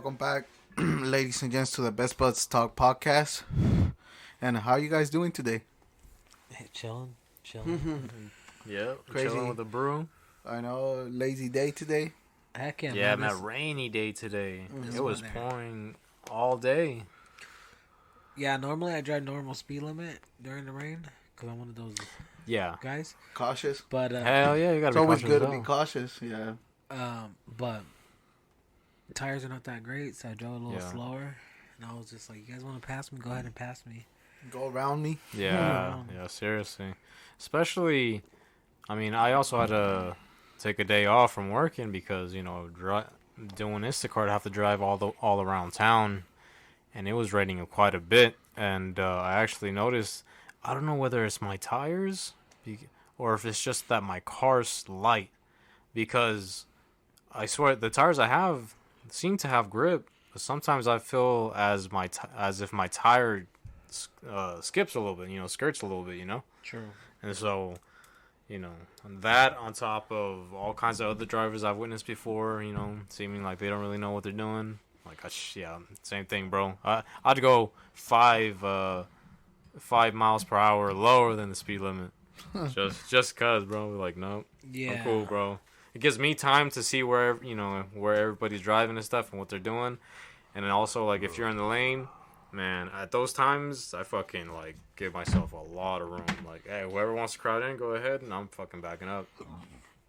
Welcome back, ladies and gents, to the Best Buds Talk podcast. And how are you guys doing today? Hey, chilling. Yeah, Crazy. chilling with a brew. I know, lazy day today. Heck yeah, Yeah, man. man, rainy day today. This It was weather. pouring all day. Yeah, normally I drive normal speed limit during the rain because I'm one of those Yeah. guys. Cautious. But Hell yeah, you gotta It's be always cautious good as to be hell. cautious. Yeah. but tires are not that great, so I drove a little Yeah. slower. And I was just like, "You guys want to pass me? Go ahead and pass me." Go around me. Yeah, yeah, seriously. Especially, I mean, I also had to take a day off from working because, doing Instacart, I have to drive all around town. And it was raining quite a bit. And I actually noticed, I don't know whether it's my tires or if it's just that my car's light. Because I swear the tires I have seem to have grip, but sometimes I feel as if my tire skips a little bit, skirts a little bit, True. And so, that on top of all kinds of other drivers I've witnessed before, seeming like they don't really know what they're doing. Like, yeah, same thing, bro. I'd go 5 miles per hour lower than the speed limit, just cause, bro. Like, no, Yeah. I'm cool, bro. It gives me time to see where everybody's driving and stuff and what they're doing. And then also, like, if you're in the lane, man, at those times, I fucking, like, give myself a lot of room. Like, hey, whoever wants to crowd in, go ahead, and I'm fucking backing up.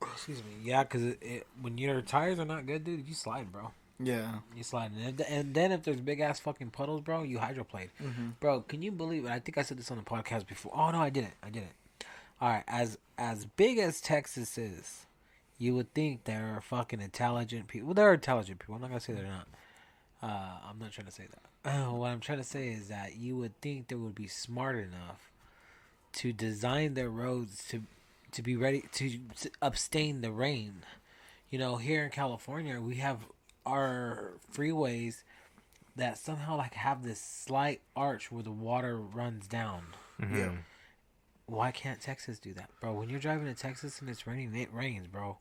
Excuse me. Yeah, because when your tires are not good, dude, you slide, bro. Yeah. You slide. And then if there's big ass fucking puddles, bro, you hydroplane. Mm-hmm. Bro, can you believe it? I think I said this on the podcast before. Oh, no, I didn't. All right, as big as Texas is, you would think there are fucking intelligent people. Well, there are intelligent people. I'm not going to say they're not. I'm not trying to say that. What I'm trying to say is that you would think they would be smart enough to design their roads to be ready to abstain the rain. Here in California, we have our freeways that somehow like have this slight arch where the water runs down. Mm-hmm. Yeah. Why can't Texas do that, bro? When you're driving to Texas and it's raining, it rains, bro.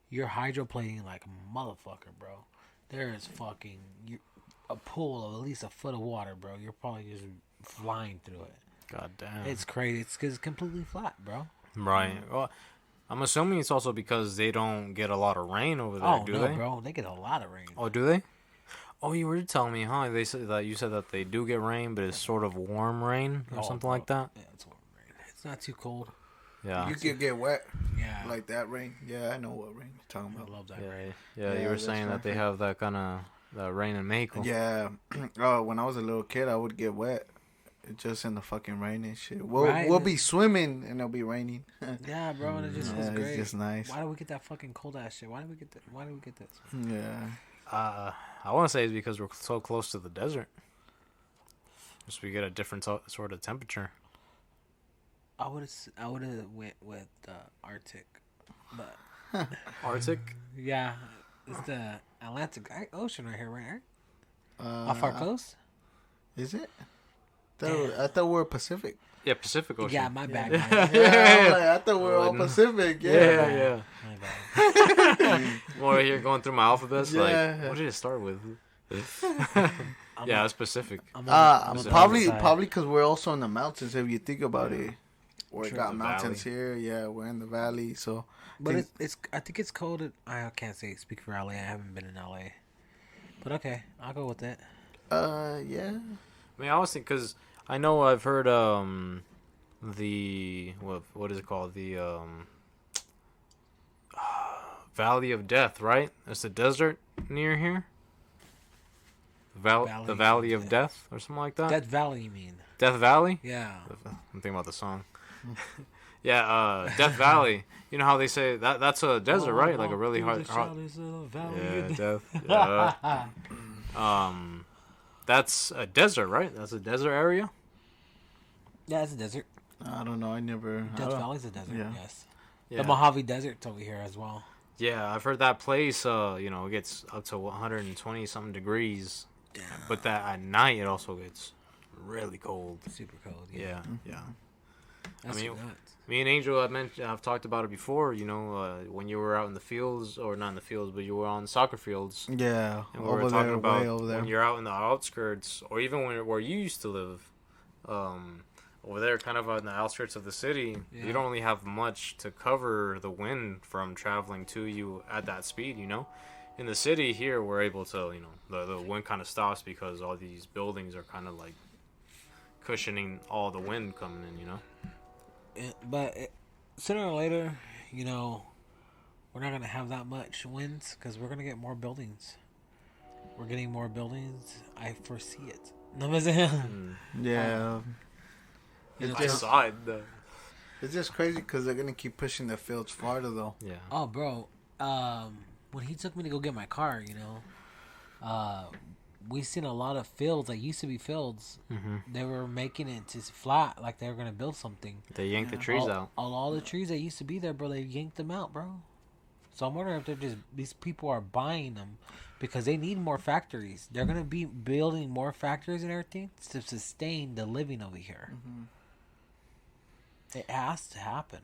You're hydroplaning like a motherfucker, bro. There is fucking a pool of at least a foot of water, bro. You're probably just flying through it. God damn. It's crazy. It's because it's completely flat, bro. Right. Well, I'm assuming it's also because they don't get a lot of rain over there, do they? Bro. They get a lot of rain. Oh, do they? Oh, you were telling me, huh? They said that you said that they do get rain, but it's sort of warm rain or something like that. Yeah, it's warm rain. It's not too cold. Yeah. You could get wet. Yeah. Like that rain. Yeah, I know what rain you're talking I about. love that Yeah, rain. yeah. Yeah, You were that's saying that they right. have that kind of that rain in Mexico. Yeah. When I was a little kid, I would get wet. Just in the fucking rain and shit. We'll Right. be swimming and it'll be raining. Yeah, bro, and it just feels Yeah, great. it's just nice. Why do we get that fucking cold ass shit? Why do we get that? Why do we get this? Yeah. I want to say it's because we're so close to the desert. Just we get a different sort of temperature. I would have went with Arctic, but Arctic. yeah, it's the Atlantic Ocean right here, right? Off our coast. Is it? I thought we were Pacific. Yeah, Pacific Ocean. Yeah, my bad. Yeah. Guys. Yeah, I'm like, I thought we were all Well, Pacific. Yeah. My bad. More here going through my alphabets. Yeah. Like, what did it start with? Yeah, it's Pacific. I'm on the Probably side. because we're also in the mountains. If you think about it, we True. got The mountains here. Yeah, we're in the valley. So, But it's I think it's cold. I can't say speak for LA. I haven't been in LA. But okay, I'll go with it. yeah. I mean, I was thinking because I know I've heard the what is it called, the Valley of Death, right? It's a desert near here. The Valley of Death or something like that. Death Valley, you mean? Death Valley. Yeah. I'm thinking about the song. Yeah, Death Valley. You know how they say that's a desert, right? Like a really hard. Yeah, death. Yeah. That's a desert, right? That's a desert area. Yeah, it's a desert. I don't know. I never. Death Valley's a desert. Yeah. Yes. Yeah. The Mojave Desert's over here as well. Yeah, I've heard that place. It gets up to 120 something degrees, but that at night it also gets really cold. Super cold. Yeah, yeah. That's I mean, nuts. me and Angel I've talked about it before. You know, when you were out in the fields, or not in the fields, but you were on soccer fields, Yeah, and we were over talking there, about way over there. when you're out in the outskirts, or even where you used to live, um, over there, kind of on the outskirts of the city. Yeah. You don't really have much to cover the wind from traveling to you at that speed. You know, in the city here, we're able to, the wind kind of stops because all these buildings are kind of like cushioning all the wind coming in. You know. But sooner or later, we're not gonna have that much winds because we're gonna get more buildings. We're getting more buildings. I foresee it. No, I'm saying? Yeah, You know, I saw it. it's just crazy because they're gonna keep pushing the fields farther though. Yeah. Oh, bro. When he took me to go get my car, we seen a lot of fields that used to be fields. Mm-hmm. They were making it to flat, like they were gonna build something. They yanked the trees out. All the trees that used to be there, bro, they yanked them out, bro. So I'm wondering if these people are buying them because they need more factories. They're gonna be building more factories and everything to sustain the living over here. It has to happen.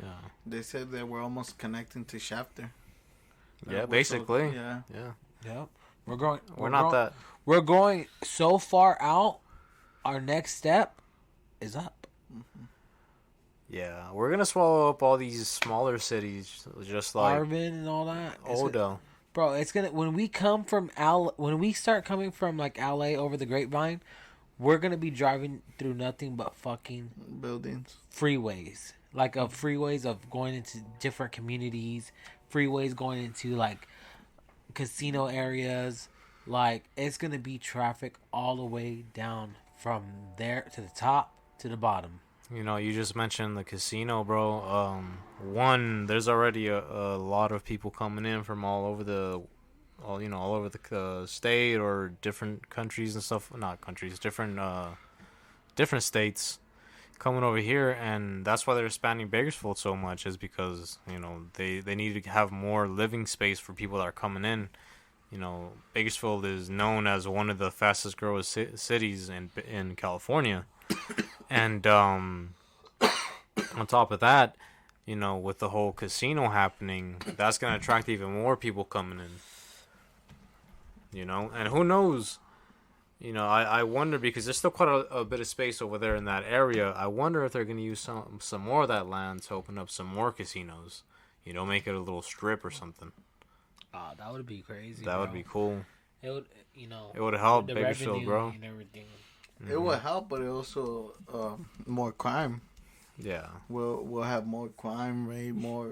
Yeah. They said that we're almost connecting to Shafter. Yeah, We're basically. yeah. Yeah. Yep. We're not that. We're going so far out. Our next step is up. Yeah, we're gonna swallow up all these smaller cities, just like Arvin and all that. Odo. Bro, it's gonna when we start coming from like LA over the Grapevine, we're gonna be driving through nothing but fucking Buildings. freeways. Like freeways of going into different communities, freeways going into like casino areas. Like it's gonna be traffic all the way down from there to the top to the bottom. You know, you just mentioned the casino, bro. There's already a lot of people coming in from all over the state or different countries and stuff. Not countries, different states coming over here, and that's why they're expanding Bakersfield so much. Is because they need to have more living space for people that are coming in. Bakersfield is known as one of the fastest growing cities in California. And on top of that, with the whole casino happening, that's going to attract even more people coming in. And who knows? I wonder, because there's still quite a bit of space over there in that area. I wonder if they're going to use some more of that land to open up some more casinos. Make it a little strip or something. Oh, that would be crazy. That would be cool. It would, It would help the Bakersfield, bro. and everything. It will help, but it also more crime. Yeah. We'll have more crime rate, more.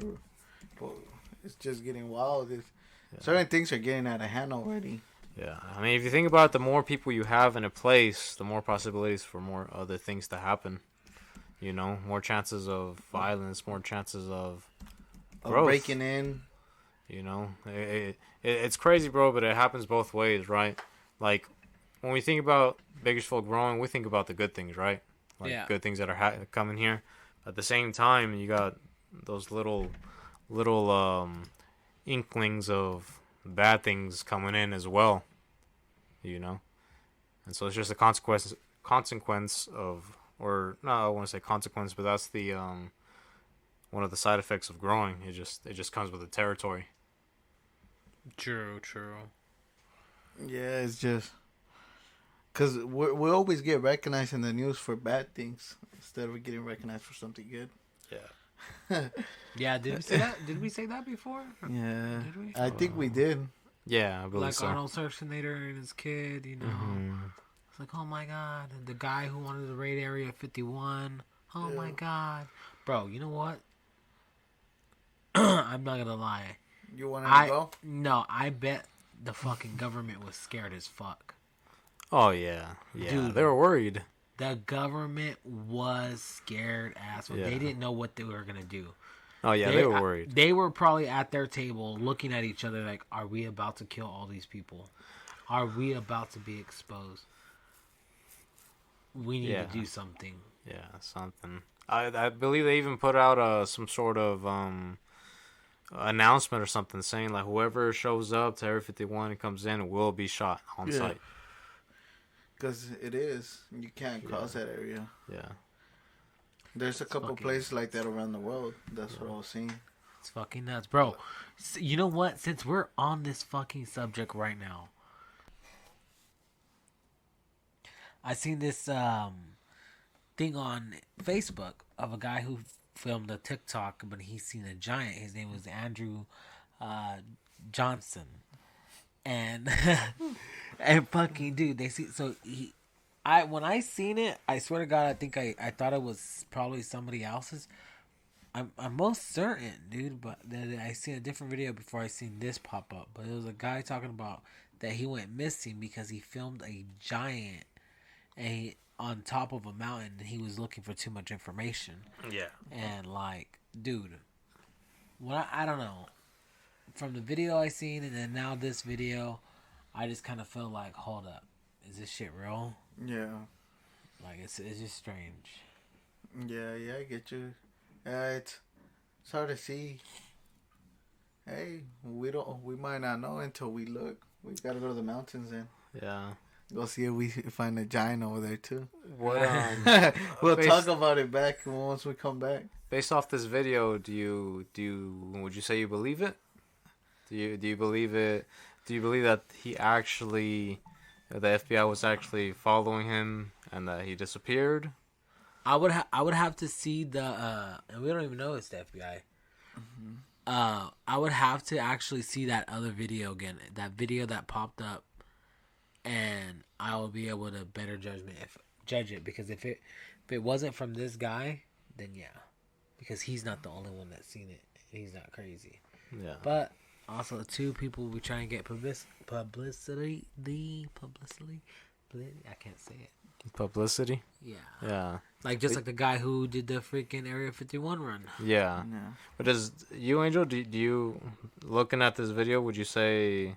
Well, it's just getting wild. Certain things are getting out of hand already. Yeah, I mean, if you think about it, the more people you have in a place, the more possibilities for more other things to happen. More chances of violence, more chances of growth. Breaking in. It's crazy, bro, but it happens both ways, right? Like, when we think about Bakersfield growing, we think about the good things, right? Like, good things that are coming here. At the same time, you got those little inklings of bad things coming in as well, And so it's just a consequence of, or no, I want to say consequence, but that's the one of the side effects of growing. It just comes with the territory. True. Yeah, it's just because we always get recognized in the news for bad things instead of getting recognized for something good. Yeah. Yeah, did we say that? Did we say that before? Yeah, Did we? I think we did. Yeah, I believe Like so. Arnold Schwarzenegger and his kid, It's like, oh my god, the guy who wanted to raid Area 51. Oh my god, bro. You know what? I'm not gonna lie. You want to go? No, I bet the fucking government was scared as fuck. Oh yeah, Dude. they were worried. The government was scared as fuck. Yeah. They didn't know what they were gonna do. Oh yeah, they were worried. They were probably at their table looking at each other like, are we about to kill all these people? Are we about to be exposed? We need to do something. Yeah, something. I believe they even put out some sort of announcement or something saying like whoever shows up to Area 51 and comes in will be shot on site. Because it is. You can't cross that area. Yeah. There's a couple places like that around the world. That's what I was seeing. It's fucking nuts, bro. You know what? Since we're on this fucking subject right now, I seen this thing on Facebook of a guy who filmed a TikTok, but he's seen a giant. His name was Andrew Johnson, and and fucking dude, they see so he. When I seen it, I swear to God, I think I thought it was probably somebody else's. I'm most certain, dude, but then I seen a different video before I seen this pop up. But it was a guy talking about that he went missing because he filmed a giant on top of a mountain and he was looking for too much information. Yeah. And like, dude, I don't know. From the video I seen and then now this video, I just kind of felt like, hold up, is this shit real? Yeah. Like it's just strange. Yeah, I get you. It's hard to see. Hey, we might not know until we look. We gotta go to the mountains and go see if we find a giant over there too. What? We'll talk about it back once we come back. Based off this video, would you say you believe it? Do you believe it? Do you believe that he actually, the FBI was actually following him and that he disappeared? I would have to see the and we don't even know it's the FBI. Mm-hmm. I would have to actually see that other video again, that video that popped up, and I will be able to better judge it because if it wasn't from this guy, then yeah, because he's not the only one that's seen it. He's not crazy. Yeah. But also, two people we try and get publicity. I can't say it. Publicity? Yeah. Yeah. Like just like the guy who did the freaking Area 51 run. Yeah. But Angel, do you, looking at this video, would you say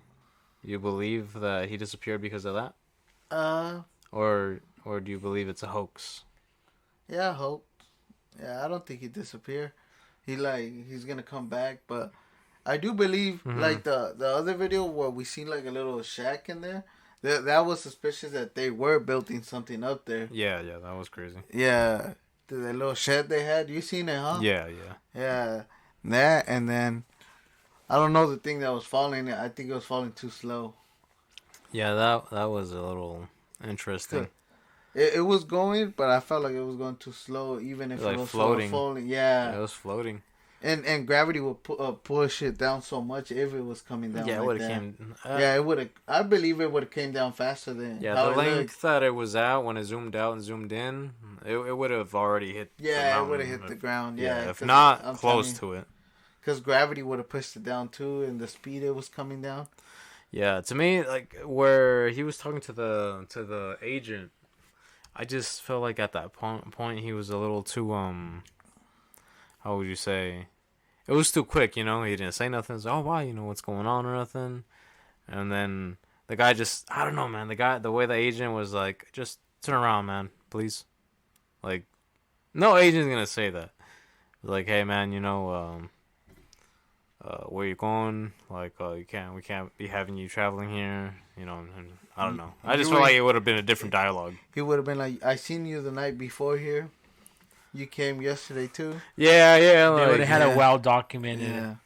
you believe that he disappeared because of that? Or do you believe it's a hoax? Yeah, I hope. Yeah, I don't think he disappeared. He's gonna come back, but I do believe like the other video where we seen like a little shack in there. That was suspicious that they were building something up there. Yeah, that was crazy. Yeah, the little shed they had. You seen it, huh? Yeah. Yeah, that and then I don't know the thing that was falling. I think it was falling too slow. Yeah, that was a little interesting. It was going, but I felt like it was going too slow, even if it was floating. Falling. Yeah, it was floating. And gravity would push it down so much if it was coming down. Yeah, it would have came. It would have. I believe it would have came down faster than. Yeah, the length that it was at when it zoomed out and zoomed in, it would have already hit. Yeah, it would have hit the ground. Yeah, if not close to it. Because gravity would have pushed it down too, and the speed it was coming down. Yeah, to me, like where he was talking to the agent, I just felt like at that point he was a little too how would you say? It was too quick, you know. He didn't say nothing. It's, oh, wow, you know what's going on or nothing. And then the guy just, I don't know, man. The way the agent was like, just turn around, man, please. Like, no agent's gonna say that. Like, hey, man, you know, where you going? Like, we can't be having you traveling here. You know, and I don't know. I just felt like it would have been a different dialogue. He would have been like, I seen you the night before here. You came yesterday too. Yeah. They would have had a well documented.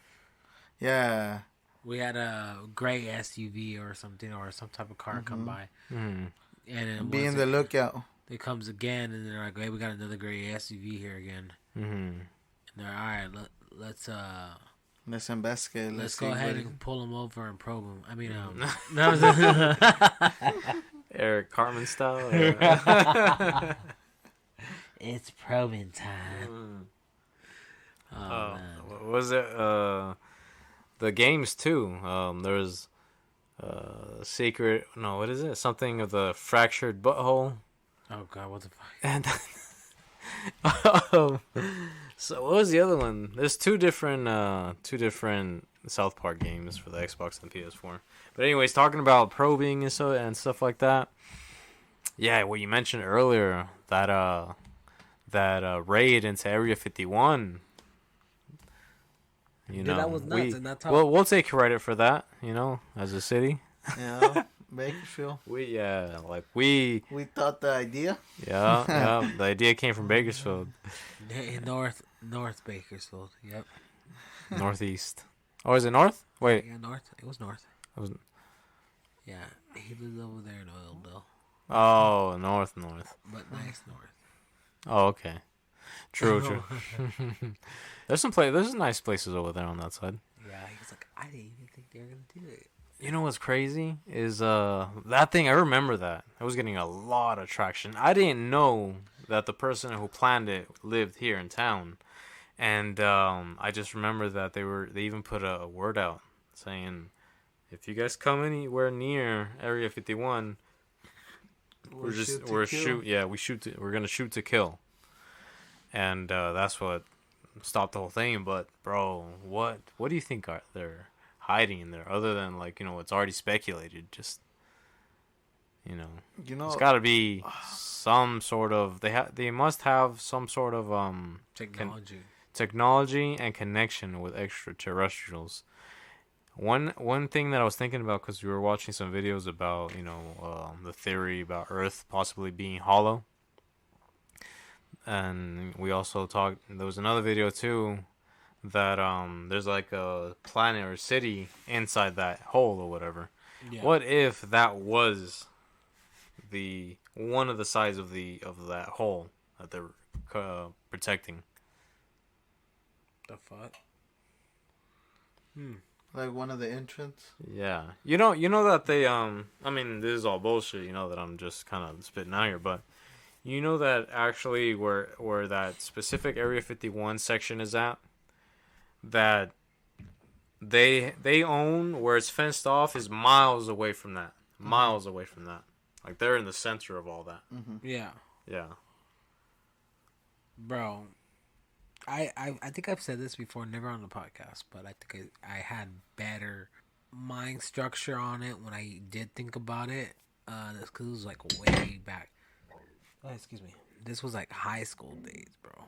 Yeah. We had a gray SUV or something, or some type of car come by, and then be in the lookout. It comes again, and they're like, "Hey, we got another gray SUV here again." And they're all right. Let's investigate. Let's go ahead and pull them over and probe them. I mean, Eric Cartman style. It's probing time. Oh, man. Was it the games too? There's secret. No, what is it? Something of the fractured butthole. Oh God, what the fuck? And so what was the other one? There's two different South Park games for the Xbox and PS4. But anyways, talking about probing and stuff like that. Yeah, what you mentioned earlier, that raid into Area 51. You know, that was nuts. And that's how... we'll take credit for that. You know, as a city. Yeah, Bakersfield. We thought the idea. yeah. The idea came from Bakersfield, In North Bakersfield. Yep. northeast. Oh, is it north? Wait, Yeah, North. It was North. it was. Yeah, he lives over there in Oildale, Oh, north. but nice North. Oh, okay. True. There's nice places over there on that side. Yeah, he's like, I didn't even think they were gonna do it. You know what's crazy is that thing. I remember that it was getting a lot of traction. I didn't know that the person who planned it lived here in town, and I just remember that they even put a word out saying, if you guys come anywhere near Area 51, we're gonna shoot to kill, and that's what stopped the whole thing. But bro, what do you think they're hiding in there other than it's already speculated? Just it's got to be some sort of they must have some sort of technology and connection with extraterrestrials. One thing that I was thinking about, because we were watching some videos about the theory about Earth possibly being hollow, and we also talked. There was another video too that there's like a planet or city inside that hole or whatever. Yeah. What if that was the one of the sides of that hole that they're protecting? The fuck? Like one of the entrants. Yeah, you know that they I mean, this is all bullshit. That I'm just kind of spitting out here, but you know that actually where that specific Area 51 section is at, that they own, where it's fenced off, is miles away from that. Miles away from that. Like they're in the center of all that. Mm-hmm. Yeah. Yeah. Bro, I think I've said this before, never on the podcast, but I think I had better mind structure on it when I did think about it. That's because it was like way back. Oh, excuse me. This was like high school days, bro.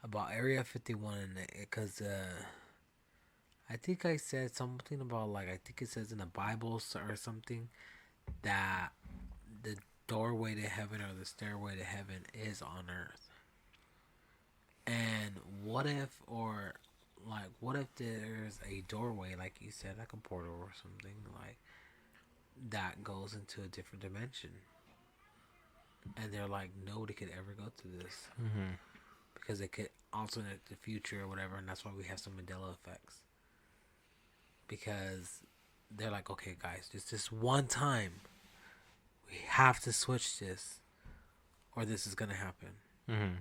About Area 51, because I think I said something about, like, I think it says in the Bible or something that the doorway to heaven or the stairway to heaven is on earth. And what if there's a doorway, like you said, like a portal or something, like, that goes into a different dimension? And they're like, nobody could ever go through this. Mm-hmm. Because it could alternate the future or whatever, and that's why we have some Mandela effects. Because they're like, okay, guys, just this one time, we have to switch this, or this is gonna happen. Mm-hmm.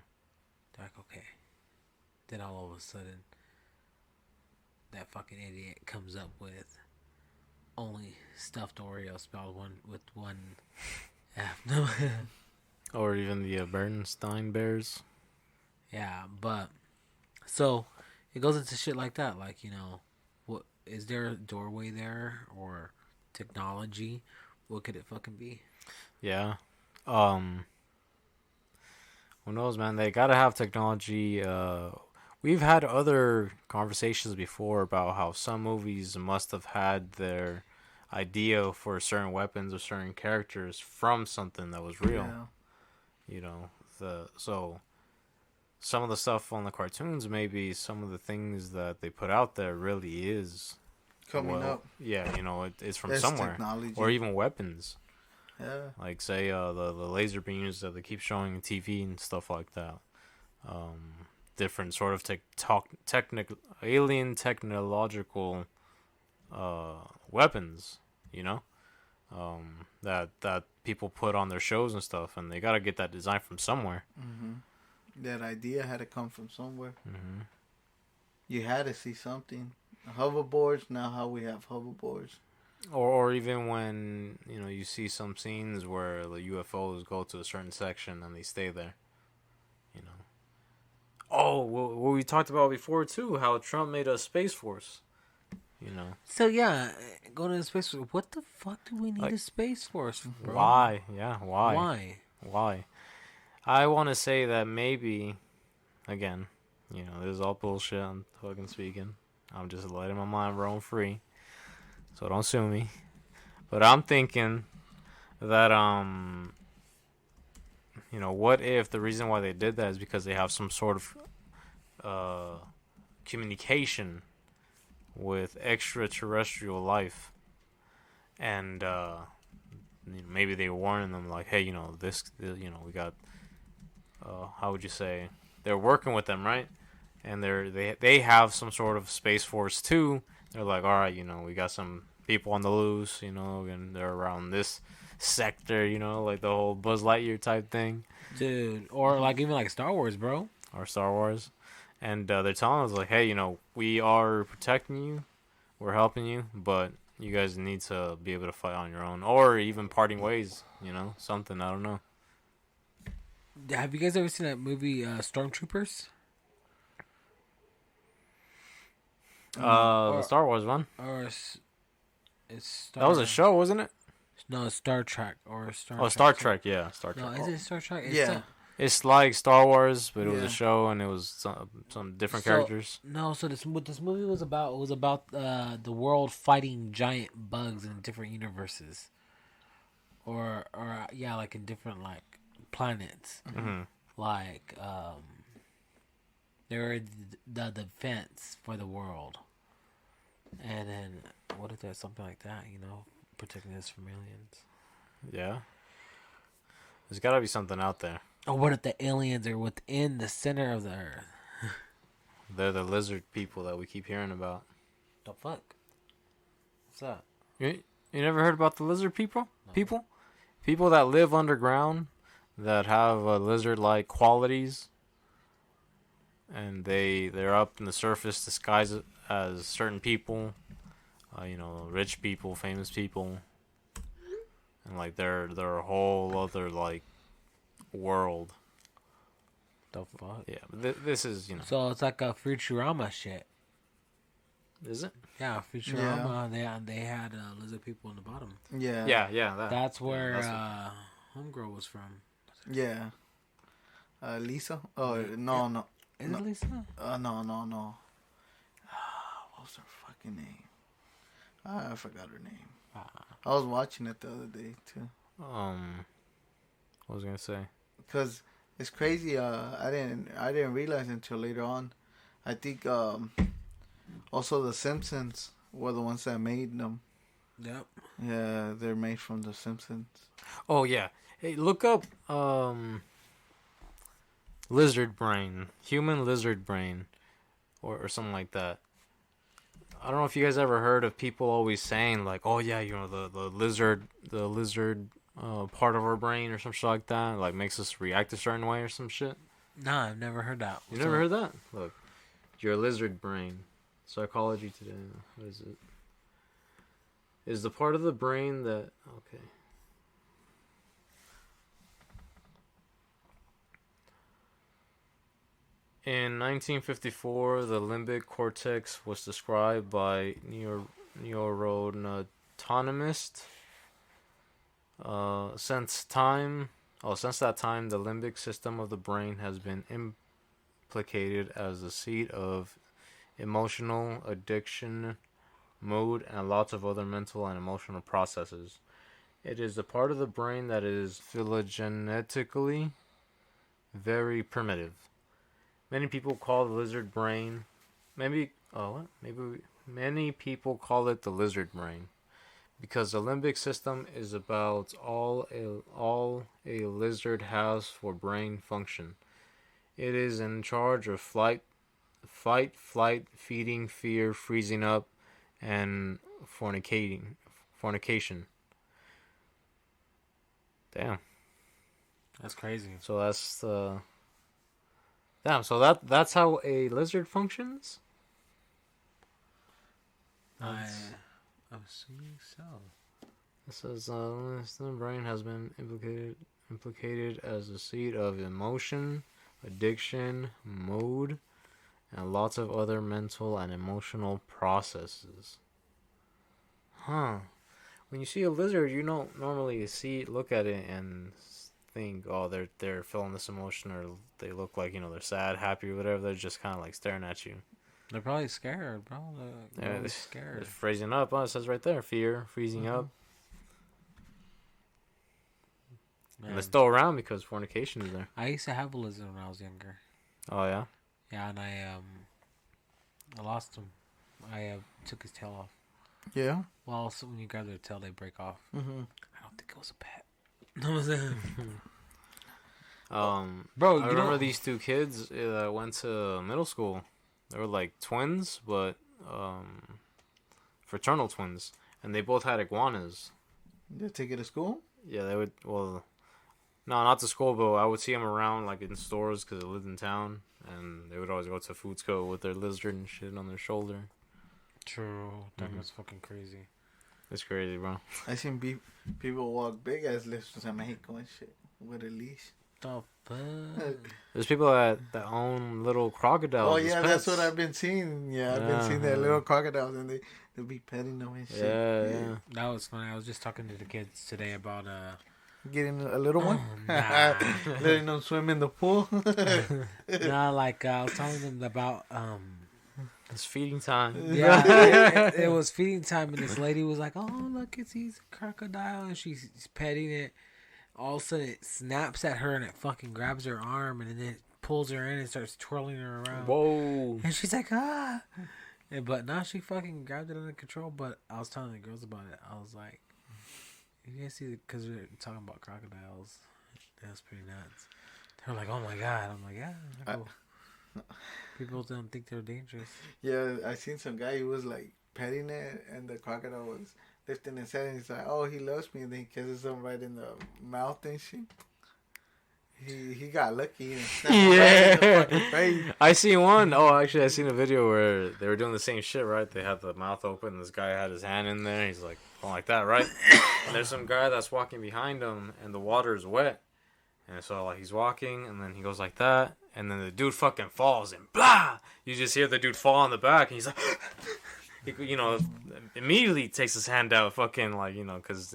They're like, okay. Then all of a sudden, that fucking idiot comes up with only stuffed Oreo spelled with one F. Or even the Bernstein Bears. Yeah, but so it goes into shit like that. Like, what is there a doorway there or technology? What could it fucking be? Yeah. Who knows, man? They gotta have technology. We've had other conversations before about how some movies must have had their idea for certain weapons or certain characters from something that was real. Yeah. So some of the stuff on the cartoons, maybe some of the things that they put out there really is coming up. Yeah, it's from somewhere. Technology. Or even weapons. Yeah. Like, say, the laser beams that they keep showing on TV and stuff like that. Different sort of alien technological weapons, that people put on their shows and stuff, and they gotta get that design from somewhere. Mm-hmm. That idea had to come from somewhere. Mm-hmm. You had to see something. Hoverboards, now how we have hoverboards. Or even when, you see some scenes where the UFOs go to a certain section and they stay there. Oh, what we talked about before, too, how Trump made a Space Force. So, yeah, going to the Space Force. What the fuck do we need a Space Force for, bro? Why? Yeah, why? Why? I want to say that maybe, again, this is all bullshit. I'm fucking speaking. I'm just letting my mind roam free. So don't sue me. But I'm thinking that what if the reason why they did that is because they have some sort of communication with extraterrestrial life, and maybe they were warning them like, hey, we got how would you say, they're working with them, right? And they have some sort of space force too. They're like, all right, we got some people on the loose, and they're around this sector, like the whole Buzz Lightyear type thing, dude. Or like even like Star Wars, bro. or Star Wars, and they're telling us like, hey, we are protecting you, we're helping you, but you guys need to be able to fight on your own, or even parting ways, something, I don't know. Have you guys ever seen that movie Stormtroopers? The Star Wars one. Or it's Star. That was a show, wasn't it? No, it's Star Trek or Star. Oh, Star Trek, yeah, Star Trek. No, is it Star Trek? It's Yeah. It's like Star Wars, but it was Yeah. a show, and it was some different characters. No, so what this movie was about? It was about the world fighting giant bugs in different universes, or yeah, like in different like planets. Mm-hmm. Like they were the defense for the world, and then what if there's something like that? Protecting us from aliens. Yeah, there's got to be something out there. Or what if the aliens are within the center of the earth? They're the lizard people that we keep hearing about. The fuck? What's that? You never heard about the lizard people? No. People that live underground that have lizard-like qualities, and they're up in the surface disguised as certain people, rich people, famous people, and like they're a whole other like world. The fuck? Yeah, but this is So it's like a Futurama shit. Is it? Yeah, Futurama. They had lizard people in the bottom. Yeah. Yeah. That's where that's Homegirl was from. Yeah. Lisa? Oh, no. Is it Lisa? No. What was her fucking name? I forgot her name. I was watching it the other day, too. What was I gonna say? Because it's crazy. I didn't realize until later on. I think also the Simpsons were the ones that made them. Yep. Yeah, they're made from the Simpsons. Oh yeah. Hey, look up lizard brain, human lizard brain, or something like that. I don't know if you guys ever heard of people always saying like, oh yeah, the lizard part of our brain or some shit like that, like makes us react a certain way or some shit. Nah, I've never heard that. You never heard that? Look, your lizard brain. Psychology Today. What is it? Is the part of the brain that okay. In 1954, the limbic cortex was described by neuroanatomist. Since that time, the limbic system of the brain has been implicated as the seat of emotional, addiction, mood, and lots of other mental and emotional processes. It is the part of the brain that is phylogenetically very primitive. Many people call the lizard brain. Many people call it the lizard brain, because the limbic system is about all a lizard has for brain function. It is in charge of fight, flight, feeding, fear, freezing up, and fornication. Damn. That's crazy. So that's the. Damn. So that's how a lizard functions. I'm assuming so. It says the brain has been implicated as the seat of emotion, addiction, mood, and lots of other mental and emotional processes. Huh. When you see a lizard, you don't normally look at it and think, oh, they're feeling this emotion, or they look like, they're sad, happy, or whatever. They're just kind of like staring at you. They're probably scared, bro. They're They're scared. freezing up. Oh, it says right there, fear, freezing up. And they're still around because fornication is there. I used to have a lizard when I was younger. Oh, yeah? Yeah, and I lost him. I took his tail off. Yeah. Well, so when you grab their tail, they break off. Mm-hmm. I don't think it was a pet. What was that? Bro, I remember these two kids that went to middle school. They were like twins, but fraternal twins, and they both had iguanas. Did they take it to school? Yeah, they would. Well, no, not to school, but I would see them around like in stores because they lived in town, and they would always go to Foodsco with their lizard and shit on their shoulder. True, that was fucking crazy. It's crazy, bro. I seen people walk big ass lizards in Mexico and shit with a leash. The fuck? There's people that own little crocodiles. Oh yeah, that's what I've been seeing. Yeah, I've been seeing that little crocodiles, and they'll be petting them and shit. Yeah. That was funny. I was just talking to the kids today about getting a little one, nah. letting them swim in the pool. Nah, like I was telling them about It's feeding time. Yeah, it was feeding time, and this lady was like, "Oh, look, he's a crocodile," and she's petting it. All of a sudden, it snaps at her, and it fucking grabs her arm, and then it pulls her in and starts twirling her around. Whoa! And she's like, "Ah!" But now she fucking grabbed it under control. But I was telling the girls about it. I was like, "You guys see?" Because we were talking about crocodiles. That's pretty nuts. They're like, "Oh my god!" I'm like, "Yeah." Cool. People don't think they're dangerous. Yeah, I seen some guy who was like petting it, and the crocodile was lifting his head, and he's like, "Oh, he loves me," and then he kisses him right in the mouth and shit. He got lucky and snapped him right in the fucking face. I seen one. Oh, actually, I seen a video where they were doing the same shit. Right? They had the mouth open. And this guy had his hand in there. He's like, going like that, right? And there's some guy that's walking behind him, and the water is wet. And so like he's walking, and then he goes like that, and then the dude fucking falls, and blah! You just hear the dude fall on the back, and he's like, he, immediately takes his hand out, fucking like, because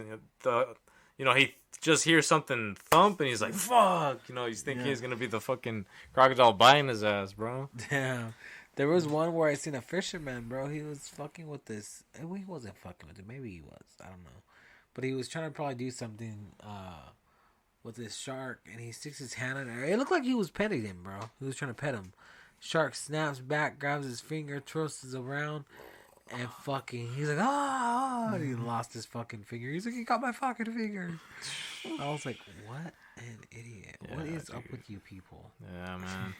he just hears something thump, and he's like, fuck, he's thinking he's gonna be the fucking crocodile biting his ass, bro. Damn. There was one where I seen a fisherman, bro. He was fucking with this. He wasn't fucking with it. Maybe he was. I don't know. But he was trying to probably do something with this shark, and he sticks his hand in there. It looked like he was petting him, bro. He was trying to pet him. Shark snaps back, grabs his finger, twists it around, and fucking, he's like, ah! And he lost his fucking finger. He's like, he got my fucking finger. I was like, what an idiot. Yeah, what is up with you people? Yeah, man.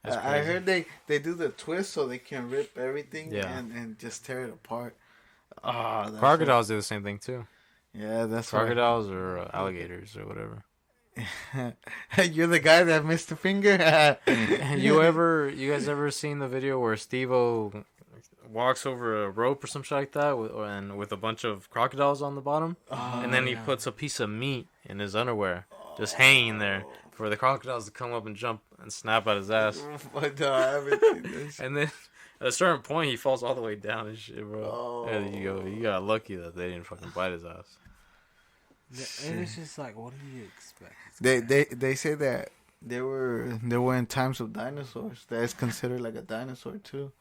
I heard they do the twist so they can rip everything and just tear it apart. Oh, Crocodiles do the same thing, too. Yeah, that's crocodiles or alligators or whatever. You're the guy that missed a finger. You guys ever seen the video where Steve-O walks over a rope or some shit like that with a bunch of crocodiles on the bottom, and then he puts a piece of meat in his underwear, just hanging there for the crocodiles to come up and jump and snap at his ass. And then at a certain point, he falls all the way down and shit, bro. Oh. Yeah, you got lucky that they didn't fucking bite his ass. And it's just like, what do you expect? They say that they were in times of dinosaurs. That is considered like a dinosaur too.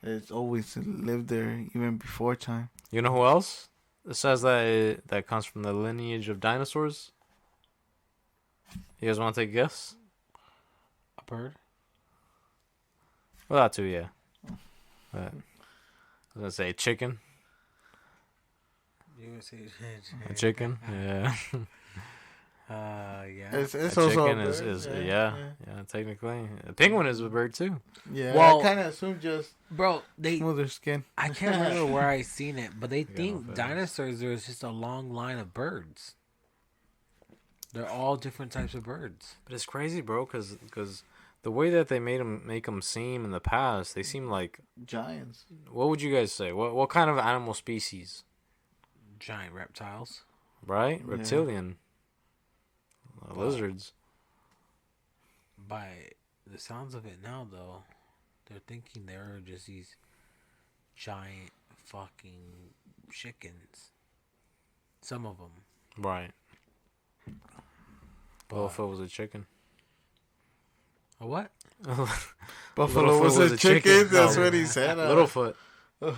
It's always lived there even before time. You know who else? It says that comes from the lineage of dinosaurs. You guys want to take a guess? A bird? Well, that too, yeah. But I was gonna say chicken. You gonna say A chicken? Yeah. Yeah. It's A also chicken a bird. is yeah, technically. A penguin is a bird too. Yeah, Well, I kind of assume just Bro, smoother skin. I can't remember where I seen it, but they got think no feathers. dinosaurs, there's just a long line of birds. They're all different types of birds. But it's crazy, bro, because the way that they make them seem in the past, they seem like Giants. What would you guys say? What kind of animal species? Giant reptiles. Right? Yeah. Reptilian. Lizards. By the sounds of it now, though, they're thinking they're just these giant fucking chickens. Some of them. Right. Well, if it was a chicken. A what? Buffalo was was a a chicken. chicken. That's No. what he said. Littlefoot. You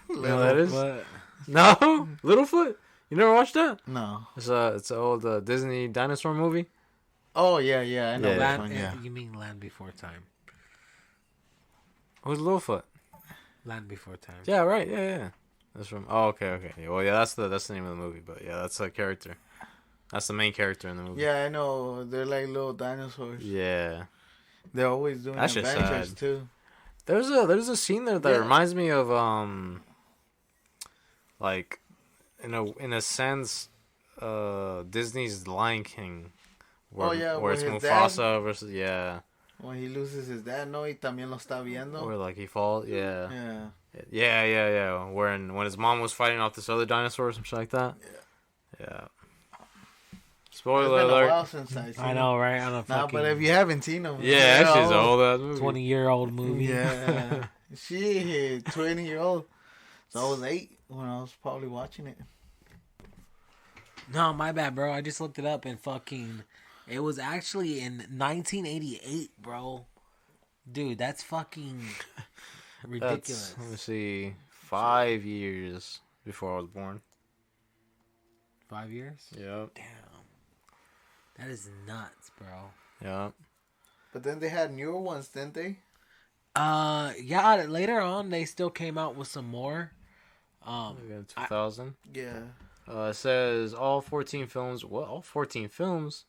know what that is? What? No? Littlefoot? You never watched that? No. It's an old Disney dinosaur movie. Oh yeah, I know Yeah. which Land, one. Yeah. You mean Land Before Time? Who's Littlefoot? Land Before Time. Yeah, right. Yeah. That's from. Oh, okay. Yeah, well, yeah, that's the name of the movie, but yeah, that's a character. That's the main character in the movie. Yeah, I know. They're like little dinosaurs. Yeah. They're always doing That's just adventures sad. too. There's a scene there that reminds me of like in a sense Disney's Lion King. Where it's Mufasa versus When he loses his dad, no, y también lo está viendo. Or like he falls, Yeah. When his mom was fighting off this other dinosaur or something like that. Yeah. Spoiler It's been alert. a while since I seen I know, right? On a fucking but if you haven't seen them, Yeah, that shit's old ass movie. 20-year-old movie. Yeah. Shit, 20-year-old. So I was 8 when I was probably watching it. No, my bad, bro. I just looked it up and fucking... It was actually in 1988, bro. Dude, that's fucking ridiculous. Let me see. 5 years before I was born. 5 years? Yep. Damn. That is nuts, bro. Yep. But then they had newer ones, didn't they? Yeah, later on, they still came out with some more. 2000. Yeah. It says all 14 films. What? All 14 films?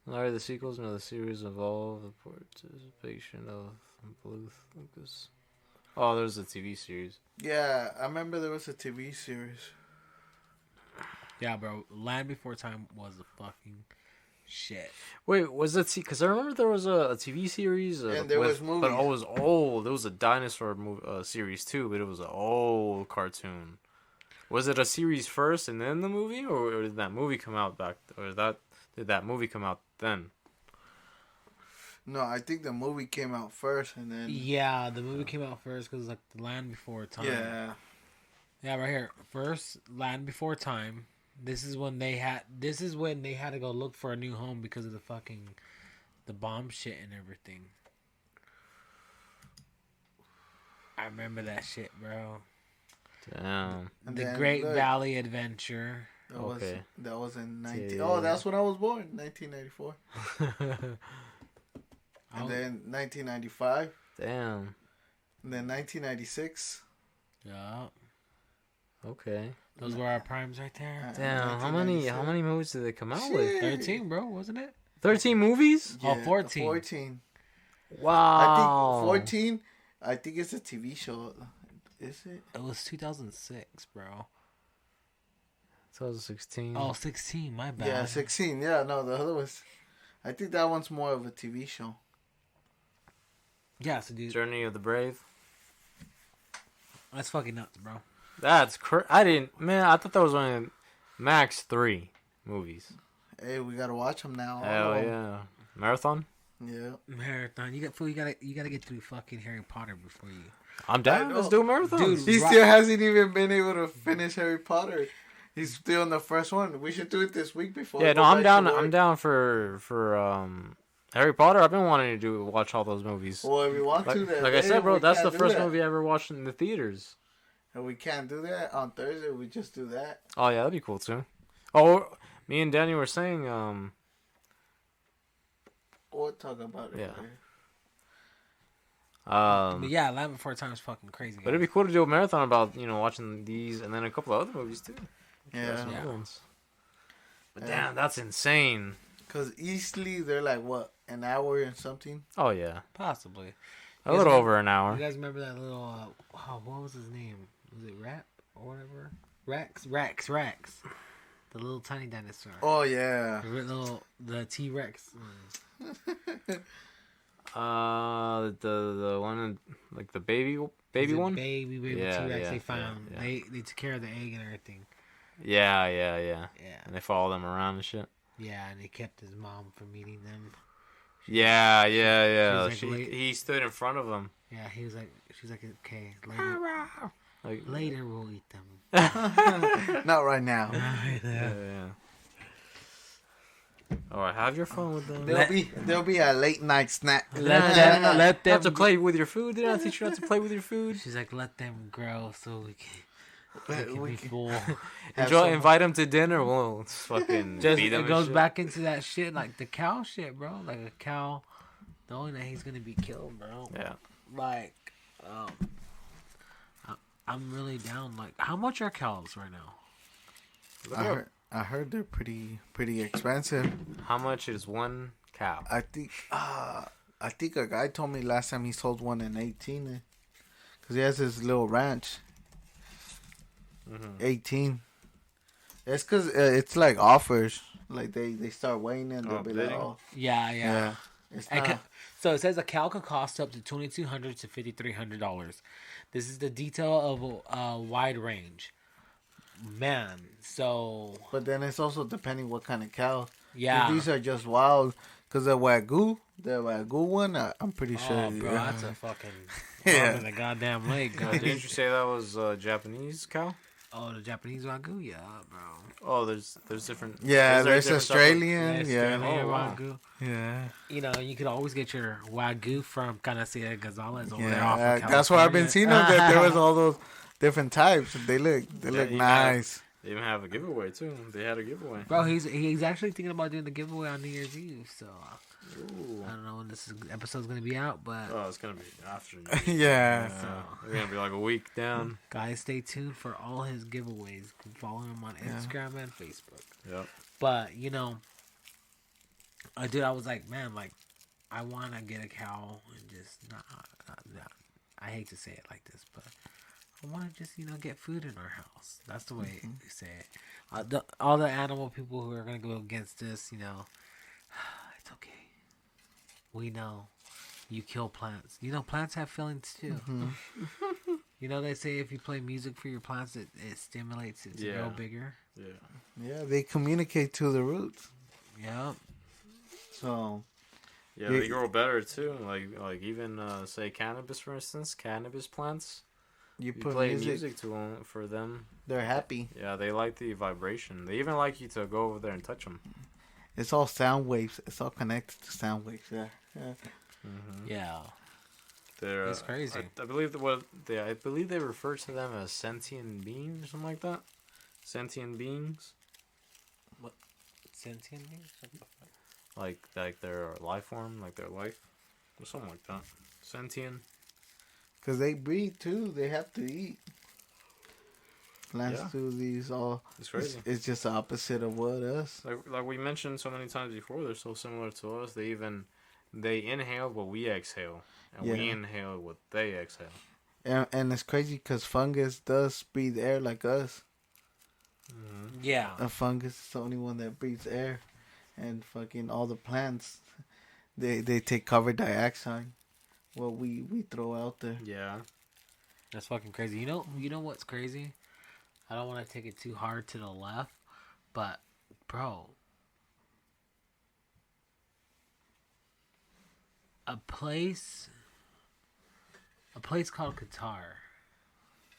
Larry, the sequels and the series involve the participation of Bluth Lucas. Oh, there's a TV series. Yeah, I remember there was a TV series. Yeah, bro. Land Before Time was the fucking shit. Wait, was it? Because I remember there was a TV series. And there was movies. But it was old. There was a dinosaur series too, but it was an old cartoon. Was it a series first and then the movie, or did that movie come out back? Did that movie come out then? No, I think the movie came out first, and then Yeah, the movie came out first because like the Land Before Time. yeah, right here. First, Land Before Time. This is when they had to go look for a new home because of the bomb shit and everything. I remember that shit, bro. Damn. and The then, Great look, Valley Adventure. That was in 19. Yeah. Oh, that's when I was born, 1994. And Oh. then 1995, Damn. and then 1996. Yeah, Okay. those were our primes right there. Damn. How many movies did they come out Shit. with? 13, bro, wasn't it? 13 movies? Oh, 14. 14. Wow. I think 14. I think it's a TV show. Is it? It was 2006, bro. 2016. Oh, 16, my bad. Yeah, 16. Yeah, no, the other was. I think that one's more of a TV show. Yeah, so dude, Journey of the Brave. that's fucking nuts, bro. That's I thought that was only max 3 movies. Hey, we gotta watch them now. Hell yeah. Marathon? Yeah. Marathon. You gotta get through fucking Harry Potter before you. I'm down. Let's do a marathon. Dude, He still hasn't even been able to finish Harry Potter. He's still on the first one. We should do it this week before. Yeah, we no, go I'm back down. to work. I'm down for Harry Potter. I've been wanting to watch all those movies. Well, if we want to, then Like I said, bro, we that's can't the do first that. movie I ever watched in the theaters. And we can't do that on Thursday. We just do that. Oh yeah, that'd be cool too. Oh, me and Danny were saying, We'll talk about it. Yeah. later. But yeah, Land Before Time is fucking crazy. But it'd be cool to do a marathon about watching these and then a couple of other movies too. Yeah. Some Yeah. other ones. But damn, that's insane. Because easily they're like, what, an hour and something? Oh yeah, Possibly. a little over an hour. You guys remember that little? What was his name? Was it Rap or whatever? Rex. The little tiny dinosaur. Oh, yeah. The T-Rex. The one like the baby one. Baby Yeah, T-Rex yeah, they found. yeah. They took care of the egg and everything. Yeah. Yeah. And they follow them around and shit. Yeah, and they kept his mom from eating them. Yeah. She was like, He stood in front of them. Yeah, she's like, okay, Like, later we'll eat them. Not right now. yeah. All right, have your fun with them. There'll be a late night snack. Let them You have to play with your food. They don't teach you how to play with your food. She's like, let them grow so we can Making We me can fool. have some- Invite him to dinner. We'll fucking Just feed him it and goes shit. back into that shit, like the cow shit, bro. Like a cow, knowing that he's gonna be killed, bro. Yeah. Like, I'm really down. Like, how much are cows right now? Look up. I heard they're pretty expensive. How much is one cow? I think a guy told me last time he sold one in 18, because he has his little ranch. 18. It's because it's like offers. Like they start weighing in. They'll be like, bidding? oh, Yeah. yeah. It's And not, so it says a cow can cost up to $2,200 to $5,300. This is the detail of a wide range. Man, so but then it's also depending what kind of cow. yeah. These are just wild. Because the Wagyu one, I'm pretty sure. Oh, bro, that's a fucking Yeah. in the goddamn lake. Didn't you say that was a Japanese cow? Oh, the Japanese Wagyu, yeah, bro. Oh, there's different. Yeah, is there a there's different Australian. Yes, Yeah. Australian Oh, wow. Wagyu. Yeah. You know, you could always get your Wagyu from Canacea Gonzalez over there off Yeah. of That's why I've been California. seeing them. That there was all those different types. They look you nice. They even have a giveaway too. They had a giveaway. Bro, he's actually thinking about doing the giveaway on New Year's Eve, so Ooh. I don't know when this episode's gonna be out, but Oh, it's gonna be after. Yeah. It's gonna be like a week down. guys, stay tuned for all his giveaways. Follow him on Instagram and Facebook. Yep. But you know, dude, I was like, man, like I want to get a cow and just not. I hate to say it like this, but I want to just get food in our house. That's the way we say it. All the animal people who are gonna go against this, it's okay. We know you kill plants. Plants have feelings too. They say if you play music for your plants, it stimulates it to grow bigger. Yeah. Yeah, they communicate to the roots. Yep. So. Yeah, they grow better too. Like even say cannabis, for instance, cannabis plants. You You put play music, music to them for them. they're happy. Yeah, they like the vibration. They even like you to go over there and touch them. It's all sound waves. It's all connected to sound waves. Yeah. Yeah. They're, It's crazy. I believe I believe they refer to them as sentient beings or something like that. Sentient beings, Sentient beings? What the fuck? like their life form, like their life, or something like that. Sentient. Because they breathe too. They have to eat. Plants Yeah. do these all. It's crazy. It's just the opposite of what us. Like we mentioned so many times before, they're so similar to us. They inhale what we exhale, and we Yeah. inhale what they exhale. And it's crazy because fungus does breathe air like us. Yeah. A fungus is the only one that breathes air. And fucking all the plants, they take carbon dioxide. What we throw out there. Yeah. That's fucking crazy. You know what's crazy? I don't want to take it too hard to the left, but bro, a place called Qatar,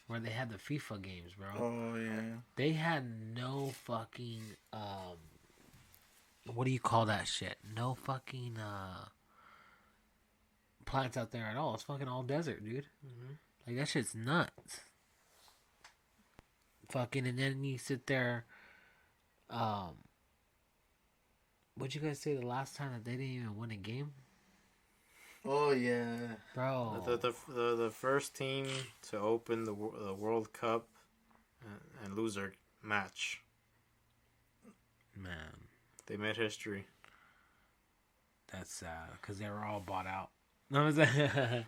where they had the FIFA games, bro. Oh yeah. They had no fucking what do you call that shit? No fucking plants out there at all. It's fucking all desert, dude. Like that shit's nuts. Fucking, and then you sit there. What'd you guys say the last time that they didn't even win a game, Oh yeah. bro? The first team to open the World Cup and lose their match. Man, They made history. that's sad because they were all bought out. No, was that?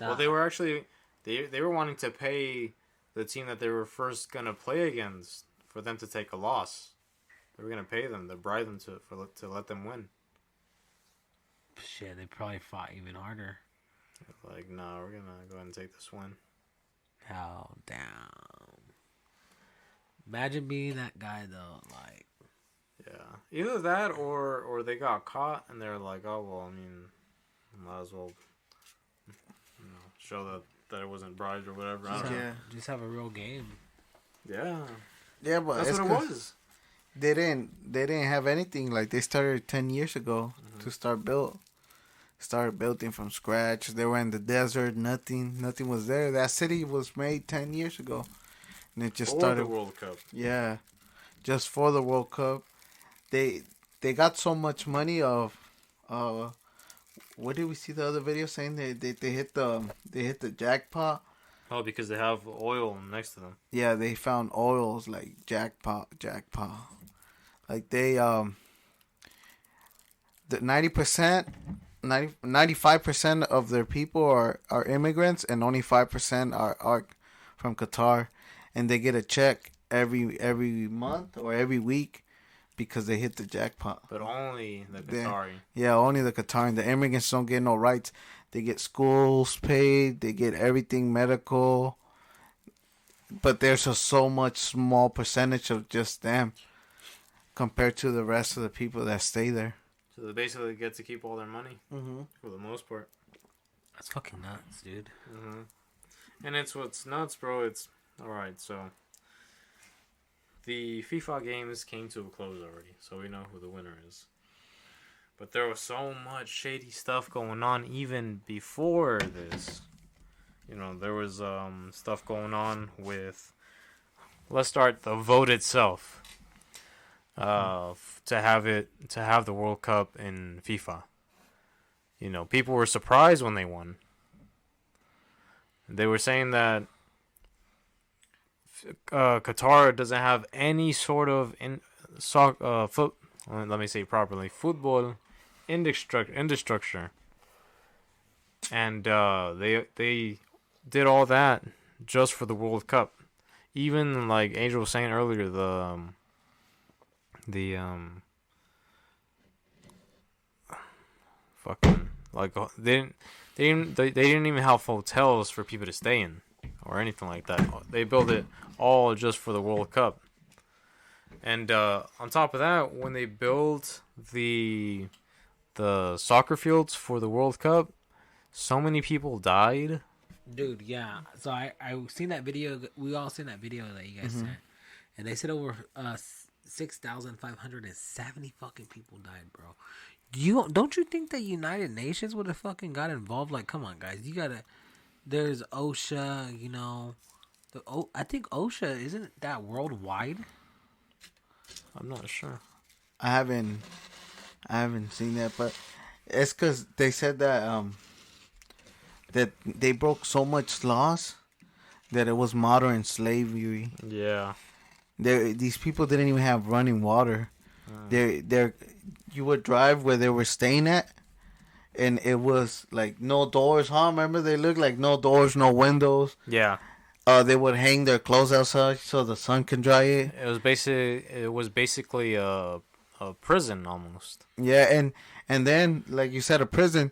Well, they were actually they were wanting to pay the team that they were first gonna play against for them to take a loss. They were gonna pay them to bribe them to let them win. Shit, they probably fought even harder. Like, no, we're gonna go ahead and take this win. How down. Imagine being that guy though. Like, Yeah, either that or they got caught and they're like, oh well, I mean, might as well, show that it wasn't bribed or whatever. I don't know. Yeah. just have a real game. Yeah, Yeah, but that's it's what it 'cause was. They didn't have anything. Like they started 10 years ago to started building from scratch. They were in the desert. Nothing was there. That city was made 10 years ago. and it just For started. the World Cup. Yeah, just for the World Cup. They got so much money of what did we see the other video saying they hit the jackpot. Oh, because they have oil next to them. Yeah, they found oils like jackpot. Like they the 90%, 95% of their people are immigrants, and only 5% are from Qatar, and they get a check every month or every week because they hit the jackpot. But only the Qatari. Yeah, only the Qatari. The immigrants don't get no rights. They get schools paid. They get everything medical. But there's so much small percentage of just them compared to the rest of the people that stay there. So they basically get to keep all their money for the most part. That's fucking nuts, dude. And it's what's nuts, bro. It's alright. So the FIFA games came to a close already, so we know who the winner is. But there was so much shady stuff going on even before this. You know, there was stuff going on with. Let's start the vote itself. To have the World Cup in FIFA. You know, people were surprised when they won. They were saying that Qatar doesn't have any sort of let me say it properly, football infrastructure, and they did all that just for the World Cup. Even like Angel was saying earlier, fucking like they didn't even have hotels for people to stay in or anything like that. They built it all just for the World Cup. And on top of that, when they built the soccer fields for the World Cup, so many people died. Dude, yeah. So I seen that video. We all seen that video that you guys sent, and they said over 6,570 fucking people died, bro. Don't you think that United Nations would have fucking got involved? Like, come on, guys, you gotta. There's OSHA, you know. I think OSHA isn't that worldwide. I'm not sure. I haven't seen that, but it's because they said that that they broke so much laws that it was modern slavery. Yeah. These people didn't even have running water. You would drive where they were staying at, and it was like no doors, huh? Remember, they looked like no doors, no windows. Yeah. They would hang their clothes outside so the sun can dry it. It was basically a prison almost. Yeah, and then like you said, a prison.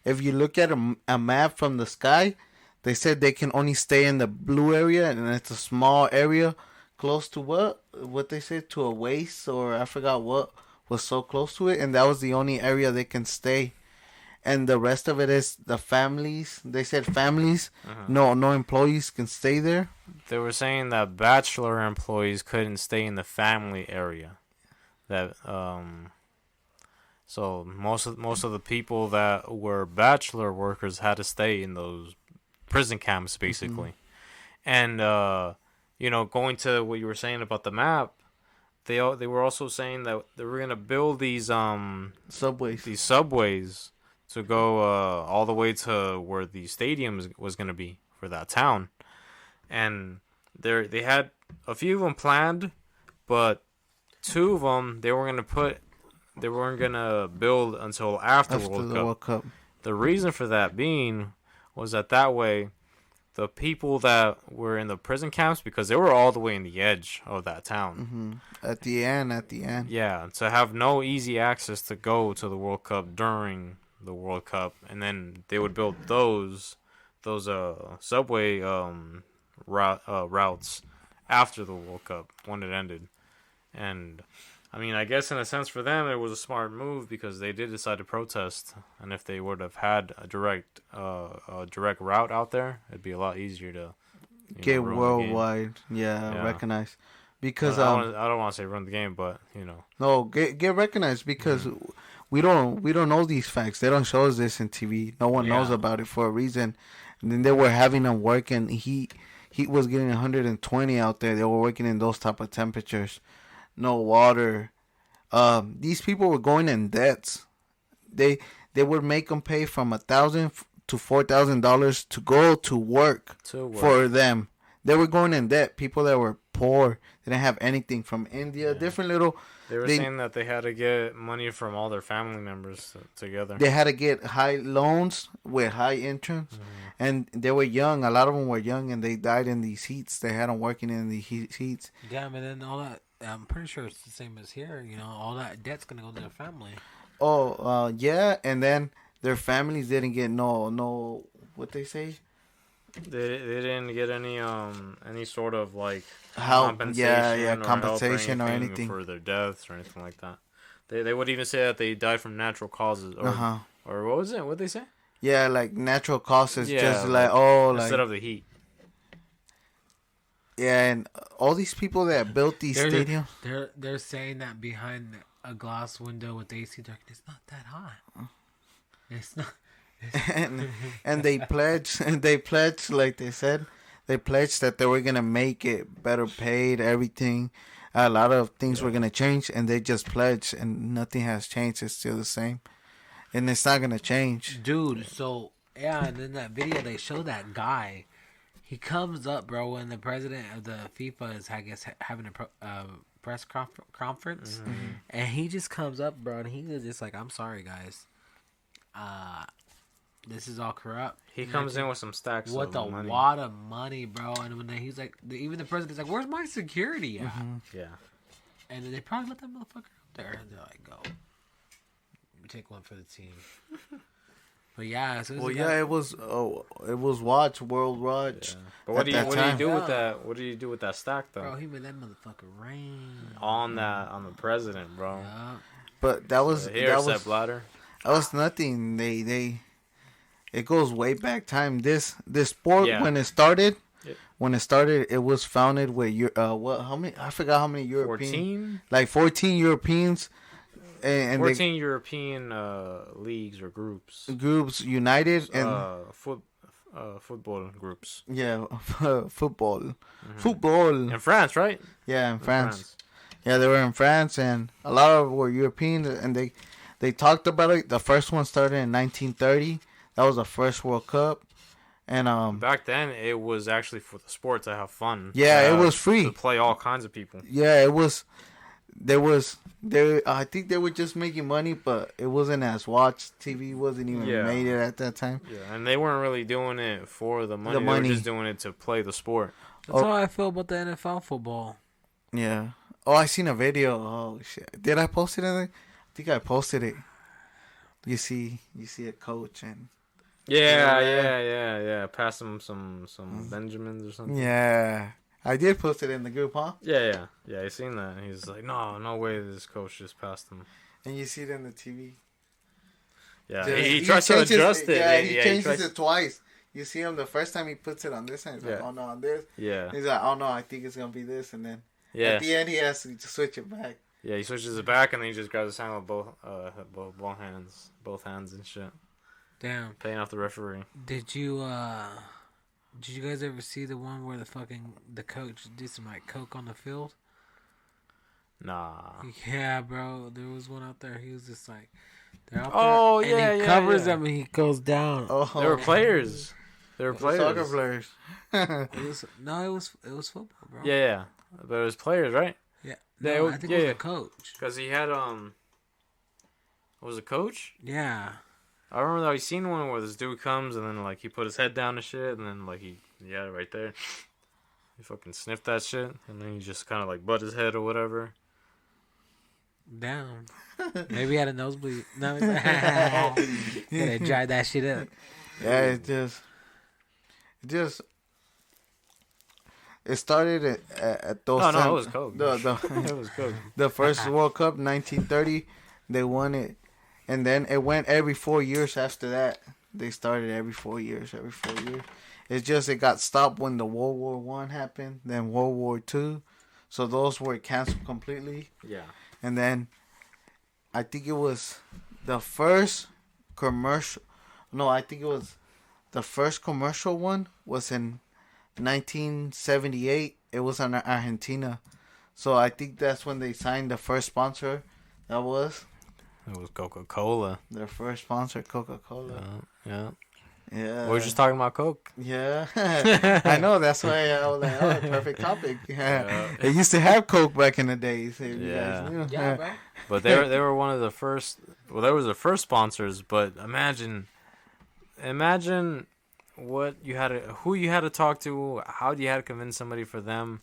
If you look at a map from the sky, they said they can only stay in the blue area, and it's a small area close to what they said, to a waste, or I forgot what was so close to it, and that was the only area they can stay. And the rest of it is the families. They said families, no employees can stay there. They were saying that bachelor employees couldn't stay in the family area. That so most of the people that were bachelor workers had to stay in those prison camps basically. And you know, going to what you were saying about the map, they were also saying that they were gonna build these subways to go all the way to where the stadium was going to be for that town. And they had a few of them planned, but two of them they weren't going to build until after the World Cup. The reason for that being was that way the people that were in the prison camps, because they were all the way in the edge of that town. At the end. Yeah, to have no easy access to go to the World Cup during the World Cup, and then they would build those subway routes after the World Cup when it ended. And I mean, I guess in a sense for them it was a smart move because they did decide to protest, and if they would have had a direct route out there, it'd be a lot easier to get worldwide recognized. Because I don't want to say run the game, but you know, no, get recognized because we don't know these facts. They don't show us this in TV. No one knows about it for a reason. And then they were having him work, and he heat was getting 120 out there. They were working in those type of temperatures. No water. These people were going in debts. They would make them pay from $1,000 to $4,000 to go to work for them. They were going in debt. People that were poor, they didn't have anything, from India, different little. They were saying that they had to get money from all their family members together. They had to get high loans with high interest, and they were young. A lot of them were young, and they died in these heats. They had them working in the heats. Yeah, but then all that, I'm pretty sure it's the same as here. You know, all that debt's gonna go to their family. Oh, yeah, and then their families didn't get no what they say. They didn't get any sort of like help, compensation, compensation or anything for their deaths or anything like that. They would even say that they died from natural causes, or what was it? What did they say? Yeah, like natural causes, just like instead of the heat. Yeah, and all these people that built these stadiums, they're saying that behind a glass window with AC dark, it's not that hot. It's not. and they pledged, like they said, they pledged that they were gonna make it better paid, everything. A lot of things were gonna change, and they just pledged, and nothing has changed. It's still the same, and it's not gonna change, dude. So yeah, and in that video they show that guy. He comes up, bro, when the president of the FIFA is, I guess, having a press conference, and he just comes up, bro, and he was just like, "I'm sorry, guys. This is all corrupt." He comes in with some stacks of money. With a wad of money, bro. And when he's like, even the president's like, "Where's my security at?" Yeah. And then they probably let that motherfucker up there. And they're like, "Go. Take one for the team." But yeah. So it was Watch World Watch. Yeah. But what do you do with that? What do you do with that stack though? Bro, he made that motherfucker rain on the president, bro. Yeah. But that was bladder. That was nothing. It goes way back time. This sport, when it started, it was founded with how many? I forgot how many Europeans. 14? Like 14 Europeans. And 14 European leagues or groups. Groups united and football groups. Yeah, football. Football. In France, right? Yeah, in France. Yeah, they were in France, and a lot of them were Europeans, and they talked about it. The first one started in 1930. That was the first World Cup. And back then it was actually for the sport to have fun. Yeah, it was free to play all kinds of people. Yeah, it was. I think they were just making money, but it wasn't as watched. TV wasn't even made it at that time. Yeah, and they weren't really doing it for the money. They were just doing it to play the sport. That's how I feel about the NFL football. Yeah. Oh, I seen a video. Oh shit! Did I post it? I think I posted it. You see a coach and. Yeah. Pass him some Benjamins or something. Yeah. I did post it in the group, huh? Yeah. I seen that. He's like, no way this coach just passed him. And you see it in the TV. Yeah, he tries to adjust it. Yeah, he changes it twice. You see him the first time he puts it on this and he's like, oh no, on this. Yeah. He's like, oh no, I think it's going to be this. And then at the end he has to switch it back. Yeah, he switches it back and then he just grabs his hand with both hands and shit. Damn. Paying off the referee. Did you guys ever see the one where the coach did some like coke on the field? Nah. Yeah, bro. There was one out there. He was just like, they're out there. And he covers them and he goes down. Oh, they were players. Soccer players. it was football, bro. Yeah. But it was players, right? Yeah. No, I think it was a coach. Because he had was it coach? Yeah. I remember that I seen one where this dude comes and then like he put his head down and shit and then like he right there. He fucking sniffed that shit and then he just kind of like butt his head or whatever. Down. Maybe he had a nosebleed. No, he's like, gotta dry that shit up. Yeah, it started at those times. No, it was Coke. It was Coke. The first World Cup, 1930, they won it. And then it went every 4 years after that. They started every 4 years. It's just it got stopped when the World War I happened, then World War II. So those were canceled completely. Yeah. And then I think it was the first commercial. No, I think it was the first commercial one was in 1978, it was on Argentina. So I think that's when they signed the first sponsor. That was It was Coca-Cola. their first sponsor, Coca-Cola. Yeah. Yeah. We were just talking about Coke. Yeah. I know. That's why I was like, oh, perfect topic. Yeah. It used to have Coke back in the days. If you guys knew. Yeah, bro. But they were one of the first. Well, they were the first sponsors. But imagine what you had to, who you had to talk to, how you had to convince somebody for them.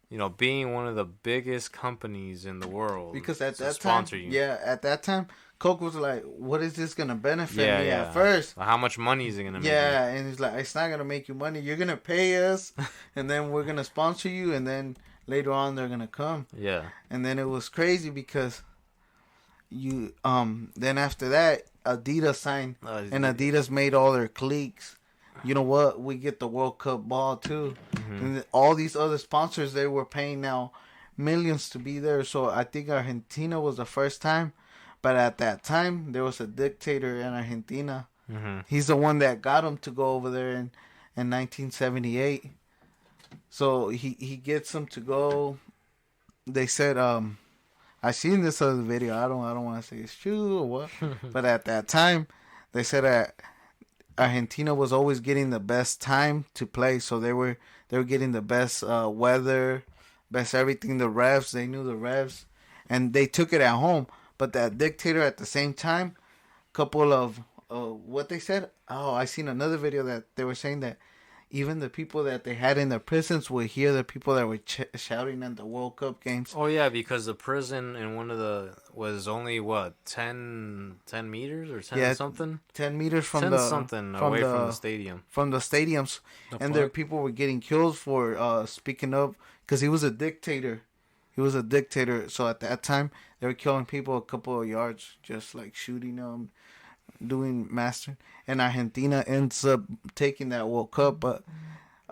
You know, being one of the biggest companies in the world. Because at that time, at that time, Coke was like, what is this going to benefit me at first? How much money is it going to make Yeah, and it's like, it's not going to make you money. You're going to pay us, and then we're going to sponsor you, and then later on they're going to come. Yeah. And then it was crazy because then after that, Adidas signed, and Adidas made all their cliques. You know what? We get the World Cup ball too. Mm-hmm. And all these other sponsors, they were paying now millions to be there. So I think Argentina was the first time. But at that time, there was a dictator in Argentina. Mm-hmm. He's the one that got him to go over there in 1978. So he gets them to go. They said, I seen this other video. I don't want to say it's true or what. But at that time, they said that Argentina was always getting the best time to play, so they were getting the best weather, best everything. The refs, they knew the refs, and they took it at home. But that dictator at the same time, couple of what they said. Oh, I seen another video that they were saying that even the people that they had in the prisons would hear the people that were shouting at the World Cup games. Oh yeah, because the prison in one of the was only what 10 meters or 10 something. 10 meters from 10 the something away from the stadium. From the stadiums, and there people were getting killed for speaking up because he was a dictator. He was a dictator, so at that time they were killing people a couple of yards, just like shooting them, doing master. And Argentina ends up taking that World Cup, but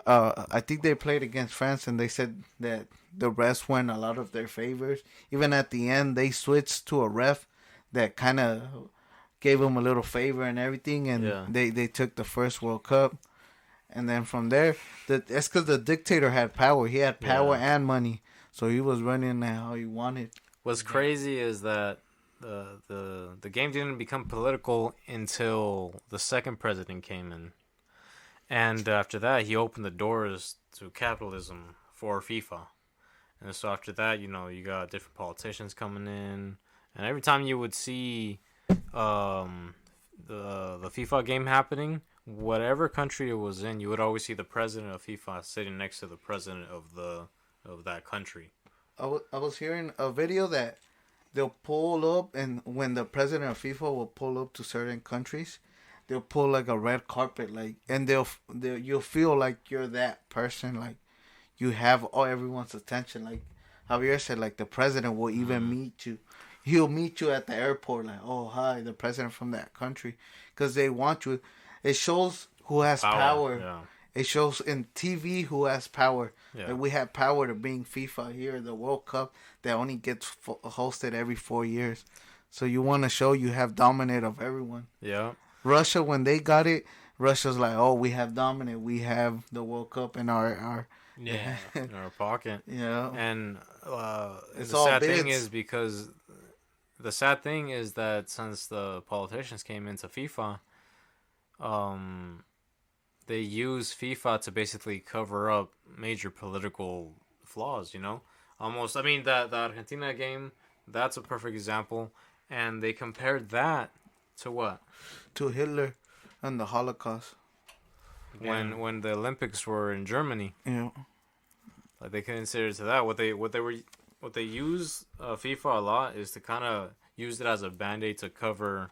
I think they played against France, and they said that the refs won a lot of their favors. Even at the end, they switched to a ref that kind of gave them a little favor and everything, and they took the first World Cup. And then from there, that's because the dictator had power. He had power and money, so he was running how he wanted. What's crazy is that the game didn't become political until the second president came in, and after that he opened the doors to capitalism for FIFA. And so after that, you got different politicians coming in, and every time you would see the FIFA game happening, whatever country it was in, you would always see the president of FIFA sitting next to the president of that country. I was hearing a video that they'll pull up, and when the president of FIFA will pull up to certain countries, they'll pull like a red carpet, like, and you'll feel like you're that person, like you have everyone's attention. Like Javier said, like the president will even meet you. He'll meet you at the airport, like, oh hi, the president from that country, because they want you. It shows who has power. Yeah. It shows in TV who has power. Yeah. Like we have power to bring FIFA here, the World Cup that only gets hosted every 4 years. So you want to show you have dominant of everyone. Yeah. Russia, when they got it, Russia's like, oh, we have dominant. We have the World Cup in our in our pocket. Yeah. And it's the all sad bids. thing is because the sad thing is that since the politicians came into FIFA, they use FIFA to basically cover up major political flaws, Almost, I mean, the Argentina game, that's a perfect example. And they compared that to what? To Hitler and the Holocaust. When the Olympics were in Germany. Yeah. Like they consider it to that. What they use FIFA a lot is to kind of use it as a band-aid to cover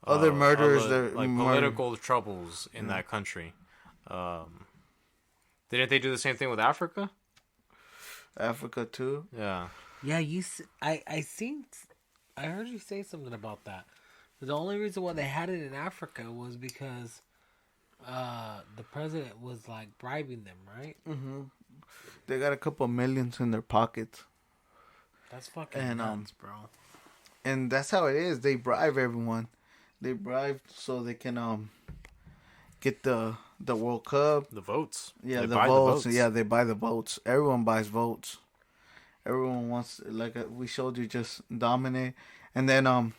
other murders, political troubles in that country. Didn't they do the same thing with Africa? Africa too. Yeah. Yeah, I heard you say something about that. The only reason why they had it in Africa was because the president was like bribing them, right? Mm-hmm. They got a couple millions in their pockets. That's fucking nuts, bro. And that's how it is. They bribe everyone. They bribe so they can get the World Cup. The votes. Yeah, They the buy votes. the votes. Yeah, they buy the votes. Everyone buys votes. Everyone wants, like we showed you, just dominate. And then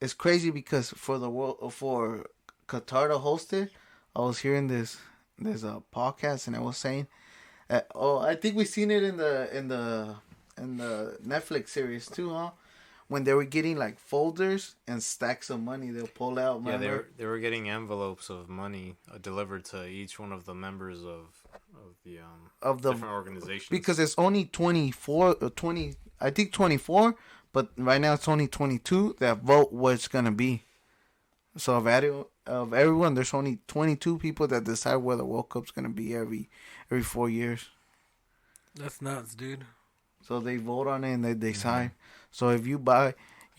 it's crazy because for the world, for Qatar to host it, I was hearing there's a podcast and it was saying, I think we seen it in the Netflix series too, huh? When they were getting like folders and stacks of money, they'll pull out. Yeah, Remember? they were getting envelopes of money delivered to each one of the members of the Of the different organizations. because it's only 24 or 20, I think 24, but right now it's only 22 that vote what it's gonna be. So of everyone, there's only 22 people that decide where the World Cup's gonna be every 4 years. That's nuts, dude. So they vote on it and they decide. So if you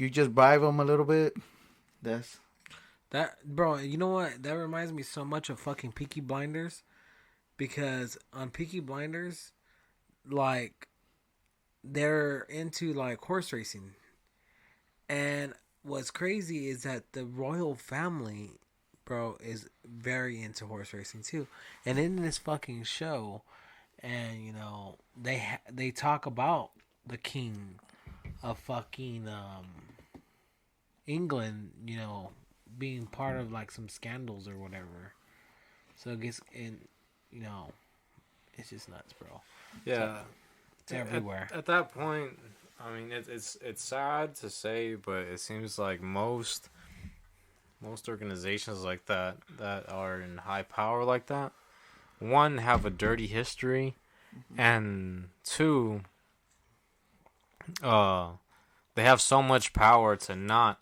just bribe them a little bit. That, bro, you know what? That reminds me so much of fucking Peaky Blinders. Because on Peaky Blinders, like, they're into, like, horse racing. And what's crazy is that the royal family, bro, is very into horse racing, too. And in this fucking show, and, you know, they talk about the king of fucking England, you know, being part of, like, some scandals or whatever. So it gets in... You know, it's just nuts, bro. Yeah, It's everywhere. At that point, I mean, it's sad to say, but it seems like most organizations like that are in high power like that, one, have a dirty history, and two, they have so much power to not,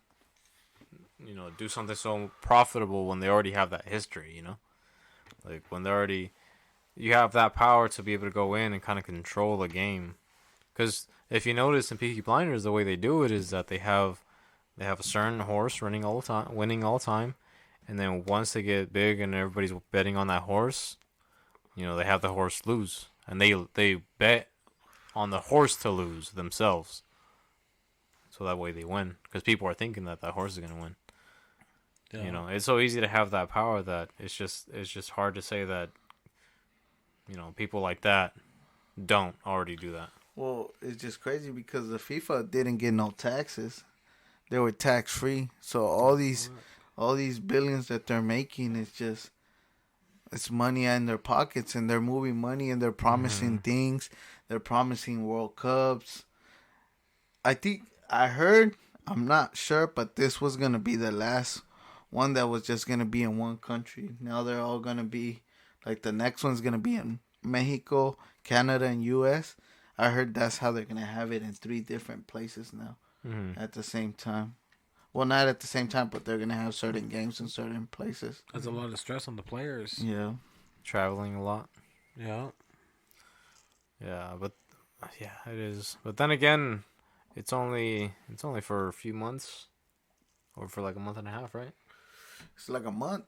you know, do something so profitable when they already have that history, you know? Like, when they're already... You have that power to be able to go in and kind of control the game. Because if you notice in Peaky Blinders, the way they do it is that they have a certain horse winning all the time. And then once they get big and everybody's betting on that horse, you know, they have the horse lose. And they bet on the horse to lose themselves. So that way they win. Because people are thinking that horse is going to win. Yeah. You know, it's so easy to have that power that it's just hard to say that, you know, people like that don't already do that. Well, it's just crazy because the FIFA didn't get no taxes. They were tax free. So all these billions that they're making, it's money in their pockets, and they're moving money and they're promising things. They're promising World Cups. I heard, I'm not sure, but this was gonna be the last one that was just gonna be in one country. Now they're all gonna be, like, the next one's gonna be in Mexico, Canada, and U.S. I heard that's how they're gonna have it in 3 different places now at the same time. Well, not at the same time, but they're gonna have certain games in certain places. That's a lot of stress on the players. Yeah, traveling a lot. Yeah, but yeah, it is. But then again, it's only for a few months, or for like a month and a half, right? It's like a month.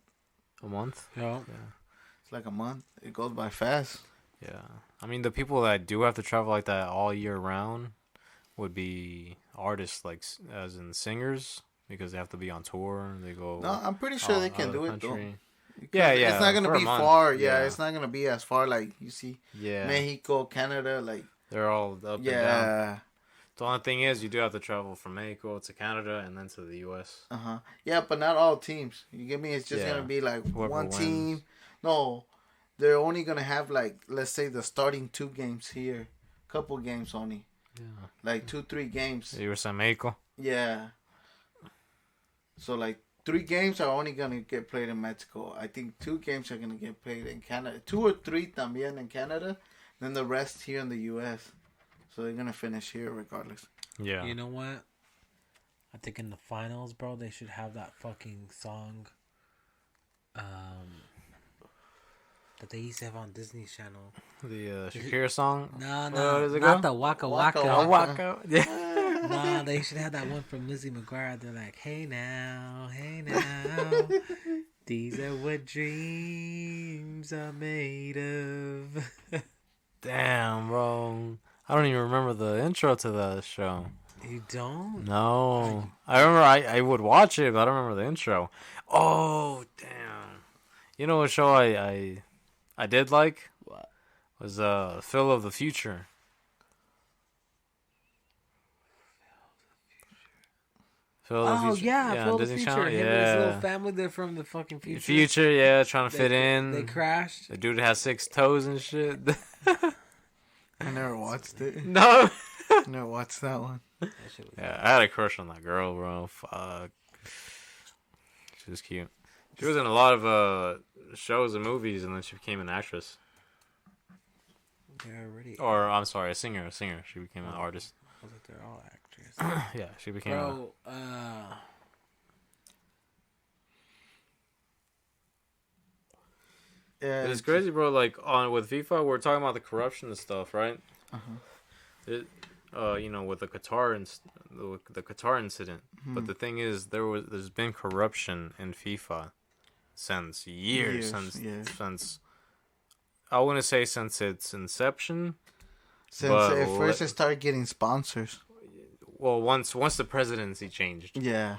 A month. Yeah. It's like a month. It goes by fast. Yeah. I mean, the people that do have to travel like that all year round would be artists, like, as in singers, because they have to be on tour. They go... No, I'm pretty sure they can do it, though. Yeah. It's not going to be far. Yeah, it's not going to be as far, like, you see. Yeah. Mexico, Canada, like... They're all up and down. The only thing is, you do have to travel from Mexico to Canada and then to the U.S. Yeah, but not all teams. You get me? It's just going to be, like, whoever one wins. team. No, they're only going to have, like, let's say the starting 2 games here. Couple games only. Yeah. Like 2-3 games. You were saying Mexico? Yeah. So, like, 3 games are only going to get played in Mexico. I think 2 games are going to get played in Canada. 2 or 3 también in Canada. Then the rest here in the U.S. So they're going to finish here regardless. Yeah. You know what? I think in the finals, bro, they should have that fucking song that they used to have on Disney Channel. The Shakira song? No, does it not go? the Waka Waka Waka. Waka. Yeah. Nah, they should have that one from Lizzie McGuire. They're like, hey now, these are what dreams are made of. Damn, bro. I don't even remember the intro to the show. You don't? No. I remember I would watch it, but I don't remember the intro. Oh, damn. You know what show I did like What? was Phil of the Future. Phil of the Oh Future. yeah, Yeah, on Phil the Disney Future. Channel. Him and his little Yeah. family. They're from the fucking future. Future, yeah, trying to fit They in. crashed. The dude has 6 toes and shit. I never watched it. No. Never watched that one. That shit was Yeah, I had a crush on that girl, bro. Fuck. She was cute. She was in a lot of shows and movies, and then she became an actress. They're already. Or, I'm sorry, a singer. She became an artist. I was like, they're all actors. Yeah, she became Bro, Yeah, It's crazy, bro. Like, with FIFA, we're talking about the corruption and stuff, right? It, with the Qatar and the Qatar incident. But the thing is, there's been corruption in FIFA since years. Since I want to say since its inception. Since at first it started getting sponsors. Well, once the presidency changed. Yeah.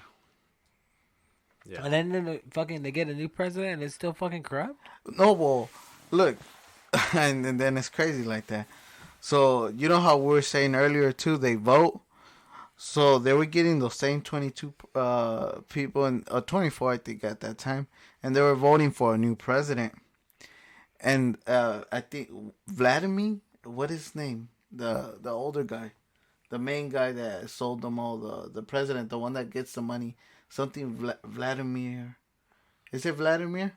Yeah. and then they get a new president and it's still fucking corrupt. No, well, look, and then it's crazy like that. So you know how we were saying earlier too? They vote, so they were getting those same 22 people and 24, I think, at that time, and they were voting for a new president. And I think Vladimir, what is his name? The older guy, the main guy that sold them all, the president, the one that gets the money, something Vladimir. Is it Vladimir?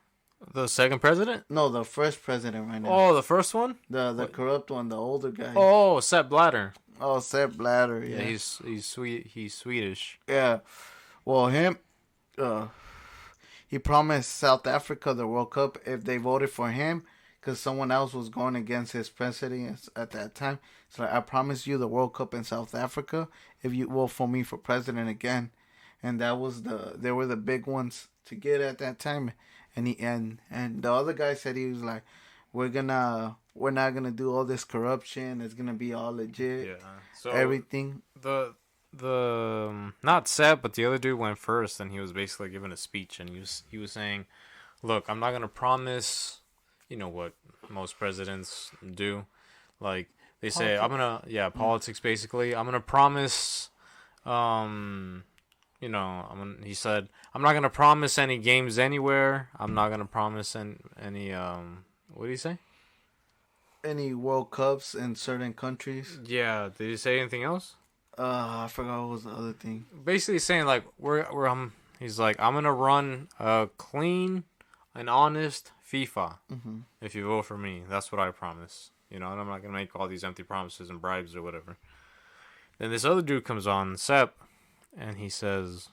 The second president? No, the first president right now. Oh, the first one? The corrupt one, the older guy. Oh, Sepp Blatter. Oh, Sepp Blatter. Yeah, Yeah. he's sweet. He's Swedish. Yeah. Well, him, he promised South Africa the World Cup if they voted for him, because someone else was going against his president at that time. So I promise you the World Cup in South Africa if you vote for me for president again. And that was they were the big ones to get at that time. And the other guy said, he was like, we're not gonna do all this corruption. It's gonna be all legit. Yeah. So Everything. the not Sepp, but the other dude went first, and he was basically giving a speech, and he was saying, "Look, I'm not gonna promise, what most presidents do, like they say, politics basically. I'm gonna promise, he said, I'm not gonna promise any games anywhere. I'm not gonna promise any what do you say? Any World Cups in certain countries. Yeah. Did he say anything else? I forgot what was the other thing. Basically saying like he's like, I'm gonna run a clean and honest FIFA if you vote for me. That's what I promise. And I'm not gonna make all these empty promises and bribes or whatever. Then this other dude comes on, Sepp, and he says,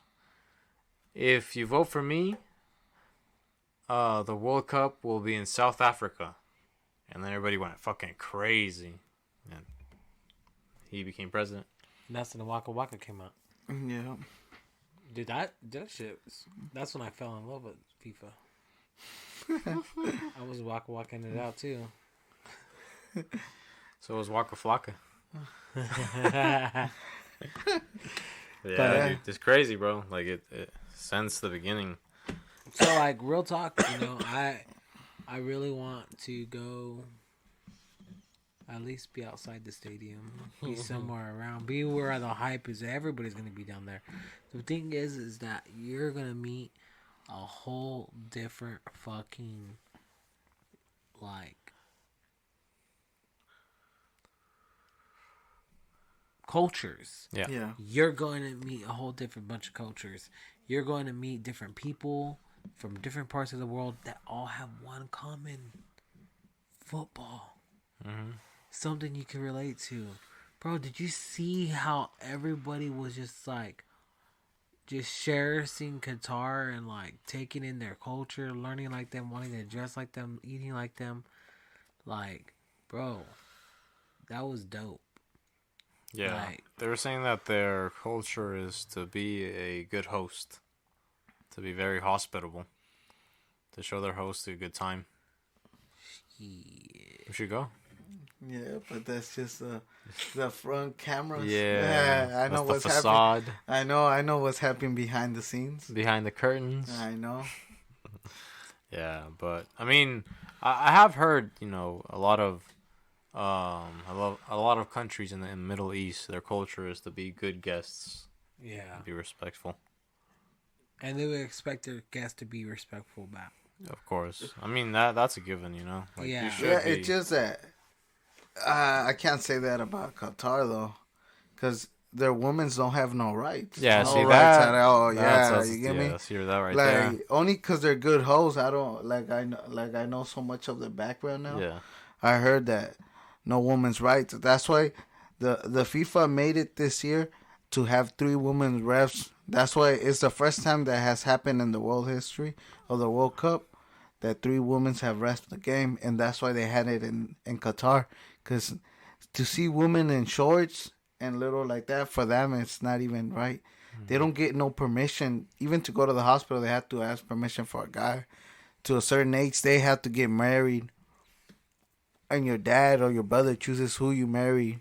if you vote for me, the World Cup will be in South Africa. And then everybody went fucking crazy. And he became president. And that's when the Waka Waka came out. Yeah. Dude, that shit. That's when I fell in love with FIFA. I was Waka Wakaing it out too. So was Waka Flocka. But, Dude, it's crazy, bro. Like it since the beginning. So like real talk, I really want to go. At least be outside the stadium, be somewhere around, be where the hype is. Everybody's gonna be down there. The thing is that you're gonna meet a whole different fucking cultures. Yeah. You're going to meet a whole different bunch of cultures. You're going to meet different people from different parts of the world that all have one common: football. Something you can relate to. Bro, did you see how everybody was just sharing Qatar and taking in their culture, learning like them, wanting to dress like them, eating like them? Bro, that was dope. Yeah, they were saying that their culture is to be a good host, to be very hospitable, to show their host a good time. Yeah. We should go. Yeah, but that's just the front cameras. Yeah, I know that's what's the facade. happening. I know what's happening behind the scenes. Behind the curtains. I know. Yeah, but I mean, I have heard, you know, a lot of countries in the Middle East, their culture is to be good guests, Yeah, be respectful. and they would expect their guests to be respectful back. Of course, I mean that's a given, you know. Like you Yeah. Yeah, should it's be. just that I can't say that about Qatar though, because their women don't have no rights, Yeah, no see rights at that all. Yeah, that's you get me? yeah, see that right there. Like only because they're good hoes. I don't I know so much of the background now. Yeah, I heard that no woman's rights. That's why the FIFA made it this year to have 3 women refs. That's why it's the first time that has happened in the world history of the World Cup that 3 women have refed the game, and that's why they had it in Qatar. Because to see women in shorts and little like that, for them it's not even right. They hmm don't get no permission even to go to the hospital. They have to ask permission for a guy. To a certain age, they have to get married, and your dad or your brother chooses who you marry.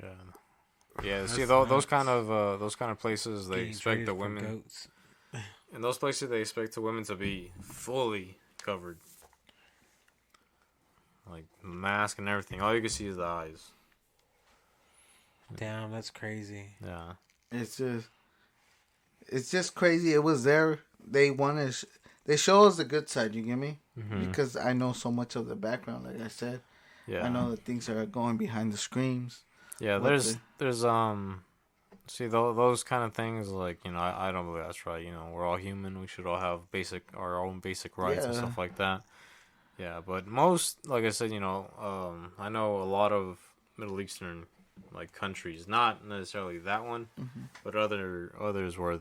yeah, yeah. See That's nuts. those kind of places they Getting expect traded the for women goats. in those places they expect the women to be fully covered, like mask and everything. All you can see is the eyes. Damn, that's crazy. Yeah. It's just it's just crazy. It was there. They wanted. They show us the good side. You get me? hmm Because I know so much of the background. Like I said, I Yeah. know the things that are going behind the screens. Yeah. What the There's see those kind of things like you know I don't believe that's right. You know we're all human. We should all have our own basic rights and yeah. stuff like that. Yeah. But most like I said, you know I know a lot of Middle Eastern like countries, not necessarily that one, Hmm. but others where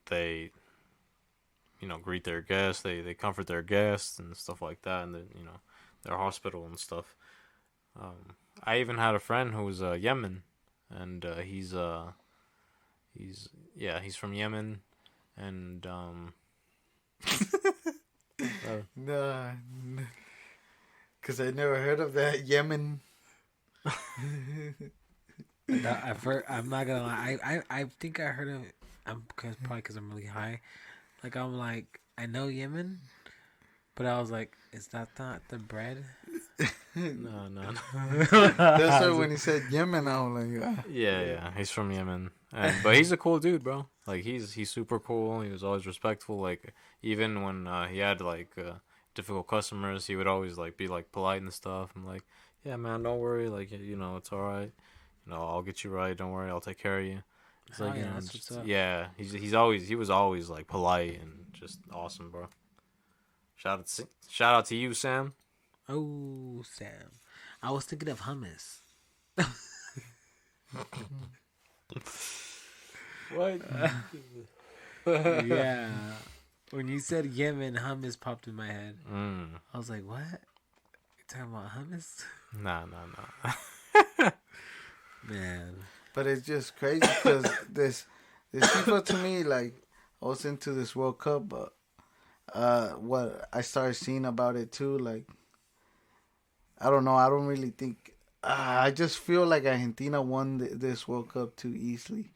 they you know greet their guests, they comfort their guests and stuff like that, and you know their hospital and stuff. I even had a friend who was Yemen, and he's yeah he's from Yemen, and Nah, because I never heard of that Yemen. I've heard. I'm not gonna lie. I think I heard of it. Probably because I'm really high. Like I'm like I know Yemen, but I was like, is that not the bread? no no no That's why when he said Yemen, I was like, ah. yeah he's from Yemen, and but he's a cool dude, bro. Like he's super cool. He was always respectful. Like even when he had like difficult customers, he would always like be like polite and stuff. I'm like, yeah man, don't worry. Like you know it's all right. You know I'll get you right. Don't worry, I'll take care of you. It's Oh like you yeah, know, that's what's just up. yeah. He was always like polite and just awesome, bro. Shout out to you, Sam. Oh Sam, I was thinking of hummus. What? Yeah, when you said Yemen, hummus popped in my head. Mm. I was like, what? You talking about hummus? Nah, nah, nah. Man, But it's just crazy because this FIFA to me, like, I was into this World Cup, but what I started seeing about it too, like, I don't know. I don't really think. I just feel like Argentina won this World Cup too easily.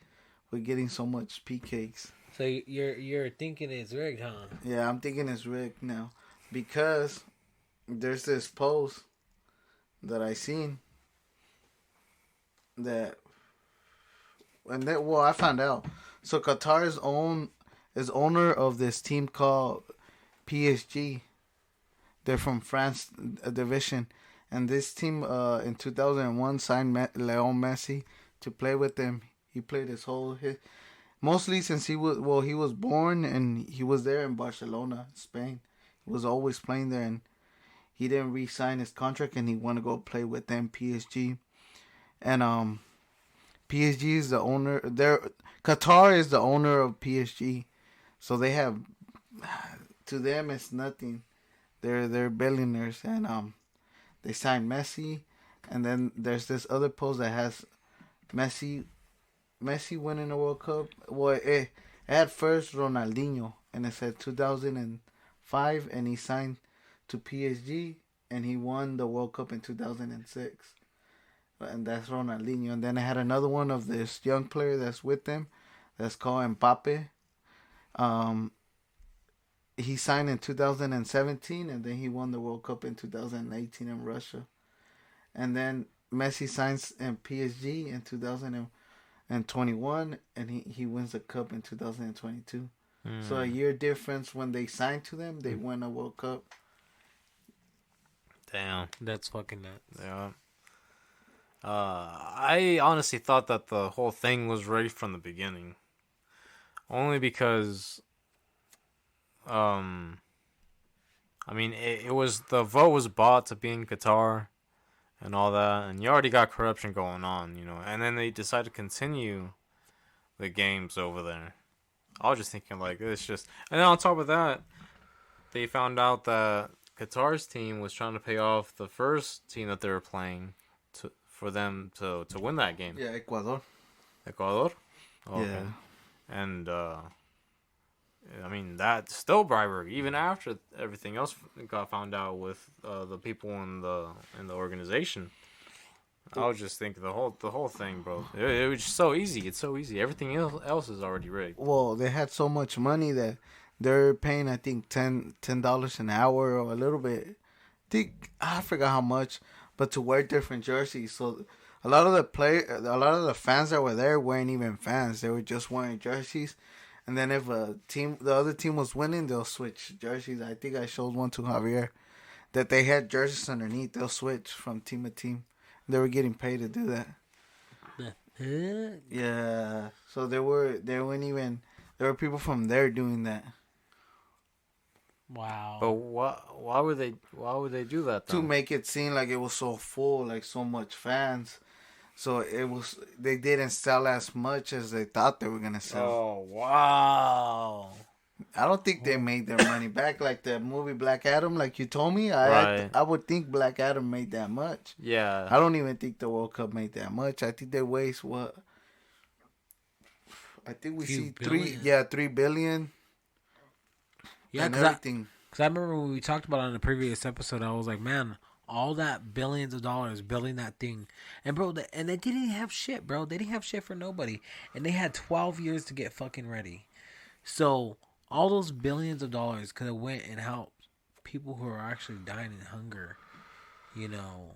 We're getting so much PKs. so you're thinking it's rigged, huh? Yeah, I'm thinking it's rigged now because there's this post that I seen that and that well I found out. So Qatar's own is owner of this team called PSG. They're from France, a division, and this team in 2001 signed Leon Messi to play with them. He played mostly since he was born and he was there in Barcelona, Spain. He was always playing there, and he didn't re-sign his contract, and he wanted to go play with them PSG. And PSG is the owner. Qatar is the owner of PSG, so they have to them it's nothing. They're billionaires, and they signed Messi, and then there's this other post that has Messi winning the World Cup. Well, it had first Ronaldinho, and it said 2005, and he signed to PSG, and he won the World Cup in 2006. And that's Ronaldinho. And then I had another one of this young player that's with them, that's called Mbappe. Um, he signed in 2017, and then he won the World Cup in 2018 in Russia. And then Messi signs in PSG in 2021, and he wins the cup in 2022. So a year difference when they signed to them, they win a World Cup. Damn. That's fucking nuts. Yeah. I honestly thought that the whole thing was rigged from the beginning. Only because, I mean, it was, the vote was bought to be in Qatar and all that, and you already got corruption going on, you know, and then they decided to continue the games over there. I was just thinking, like, it's just, and then on top of that, they found out that Qatar's team was trying to pay off the first team that they were playing for them to win that game. Yeah, Ecuador. Ecuador? Okay. Yeah. And, I mean, that's still bribery, even after everything else got found out with the people in the organization. I was just thinking the whole thing, bro. It was just so easy. It's so easy. Everything else is already rigged. Well, they had so much money that they're paying, I think, $10 an hour or a little bit. I forgot how much, but to wear different jerseys. So a lot of the fans that were there weren't even fans. They were just wearing jerseys. And then if the other team was winning, they'll switch jerseys. I think I showed one to Javier that they had jerseys underneath. They'll switch from team to team. They were getting paid to do that. Yeah. So there were people from there doing that. Wow. But why would they do that though? To make it seem like it was so full, like so much fans. So they didn't sell as much as they thought they were gonna sell. Oh wow! I don't think they made their money back like the movie Black Adam, like you told me. Right. I would think Black Adam made that much. Yeah. I don't even think the World Cup made that much. I think they waste what? I think we see billion. 3 billion. Yeah, and everything. Because I remember when we talked about it on the previous episode, I was like, man, all that billions of dollars building that thing. And, bro, and they didn't have shit, bro. They didn't have shit for nobody. And they had 12 years to get fucking ready. So, all those billions of dollars could have went and helped people who are actually dying in hunger. You know.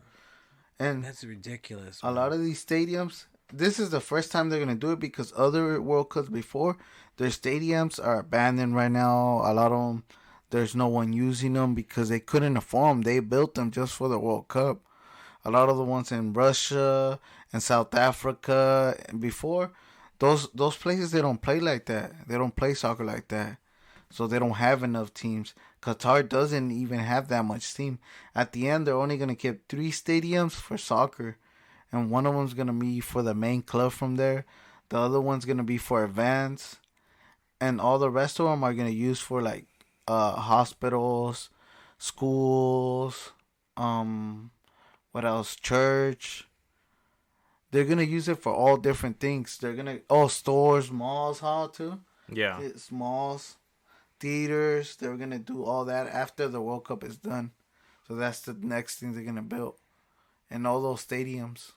And that's ridiculous. A lot of these stadiums, this is the first time they're going to do it because other World Cups before, their stadiums are abandoned right now. A lot of them, there's no one using them because they couldn't afford them. They built them just for the World Cup. A lot of the ones in Russia and South Africa and before, those places, they don't play like that. They don't play soccer like that. So they don't have enough teams. Qatar doesn't even have that much team. At the end, they're only going to keep 3 stadiums for soccer. And one of them's going to be for the main club from there. The other one's going to be for events. And all the rest of them are going to use for like hospitals, schools, what else? Church. They're going to use it for all different things. They're going to, stores, malls, how too? Yeah. It's malls, theaters. They're going to do all that after the World Cup is done. So that's the next thing they're going to build. And all those stadiums.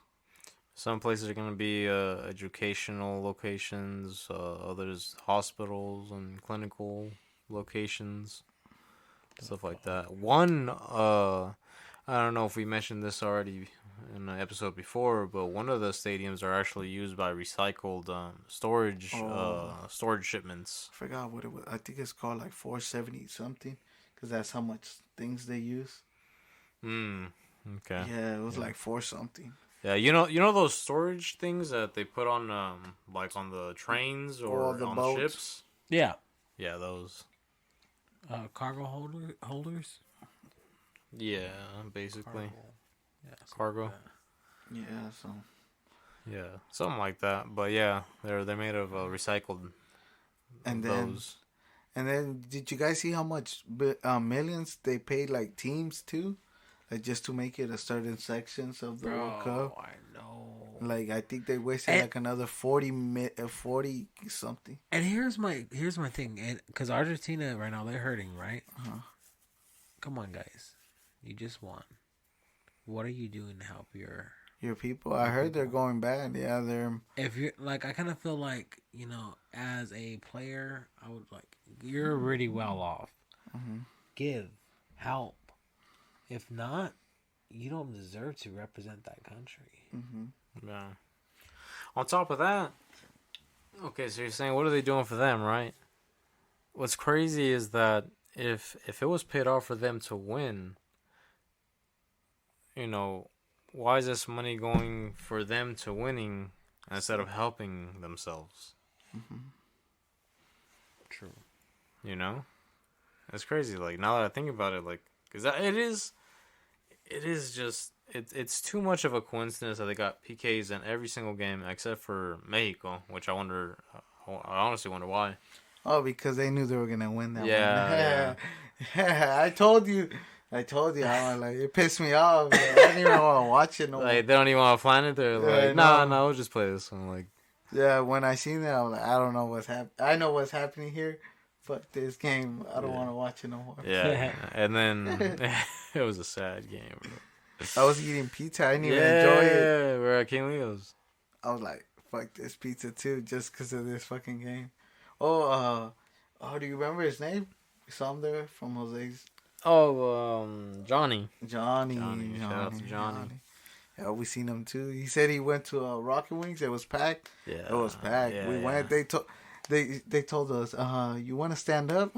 Some places are going to be educational locations, others hospitals and clinical locations, stuff like that. One, I don't know if we mentioned this already in an episode before, but one of the stadiums are actually used by recycled storage shipments. I forgot what it was. I think it's called like 470 something, because that's how much things they use. Okay. Yeah, it was like 4 something. Yeah, you know those storage things that they put on like on the trains or the on boats. the ships? Yeah. Yeah, those. Cargo holders? Yeah, basically. Cargo. Yeah, so. Yeah, something like that. But yeah, they're made of recycled. And those. then, did you guys see how much millions they paid like teams too? Like just to make it a certain sections of the World Cup. I know. Like I think they wasted like another 40 something. And here's my thing, and because Argentina right now they're hurting, right? Come on, guys, you just won. What are you doing to help your people? I heard they're going bad. Yeah, they're. If you're like, I kind of feel like as a player, I would like you're really well off. Give. Help. If not, you don't deserve to represent that country. Yeah. On top of that, okay, so you're saying what are they doing for them, right? What's crazy is that if it was paid off for them to win, you know, why is this money going for them to winning instead of helping themselves? True. You know, it's crazy. Like now that I think about it, like because it is just it's too much of a coincidence that they got PKs in every single game except for Mexico, which I honestly wonder why. Oh, because they knew they were gonna win that one. Yeah. I told you. I was like, it pissed me off. Man. I didn't even want to watch it no more. Like they don't even want to plan it. They're like, no, we'll just play this one. Like, yeah, when I seen that, I was like, I don't know what's happening. I know what's happening here. Fuck this game. I don't want to watch it no more. Yeah, and then it was a sad game, bro. I was eating pizza. I didn't even enjoy it. Yeah, we're at King Leo's. I was like, fuck this pizza too, just because of this fucking game. Oh, do you remember his name? We saw him there from Jose's. Oh, Johnny. Johnny. Shout out to Johnny. Yeah, we seen him too. He said he went to Rocket Wings. It was packed. Yeah, it was packed. Yeah, we went. They told us, you want to stand up?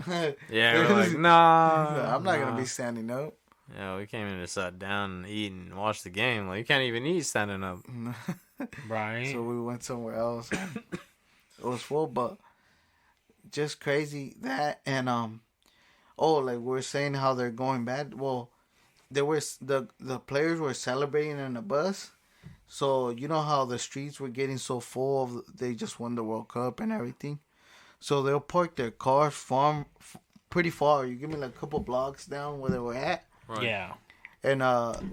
Yeah, we're like, nah. I'm not gonna be standing up. Yeah, we came in and sat down and eat and watch the game. Like you can't even eat standing up. Right. So we went somewhere else. It was full, but just crazy that and like we're saying how they're going bad. Well, there was the players were celebrating in the bus. So you know how the streets were getting so full of they just won the World Cup and everything. So they'll park their cars pretty far. You give me like a couple blocks down where they were at. Right. Yeah. And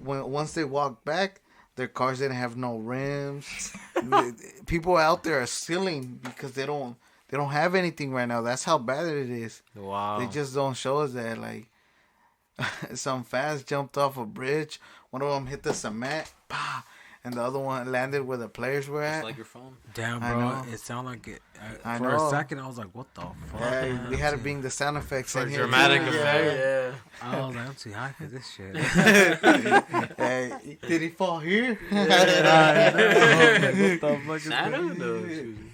once they walk back, their cars didn't have no rims. People out there are stealing because they don't have anything right now. That's how bad it is. Wow. They just don't show us that. Like some fans jumped off a bridge. One of them hit the cement. Bah, and the other one landed where the players were at. Just like your phone. Damn, bro. It sounded like it. I For know. a second, I was like, what the fuck? Yeah, we had to bring the sound effects For in here. dramatic too. effect, yeah. I was like, I'm too high for this shit. Hey, did he fall here? What the fuck is Santa? going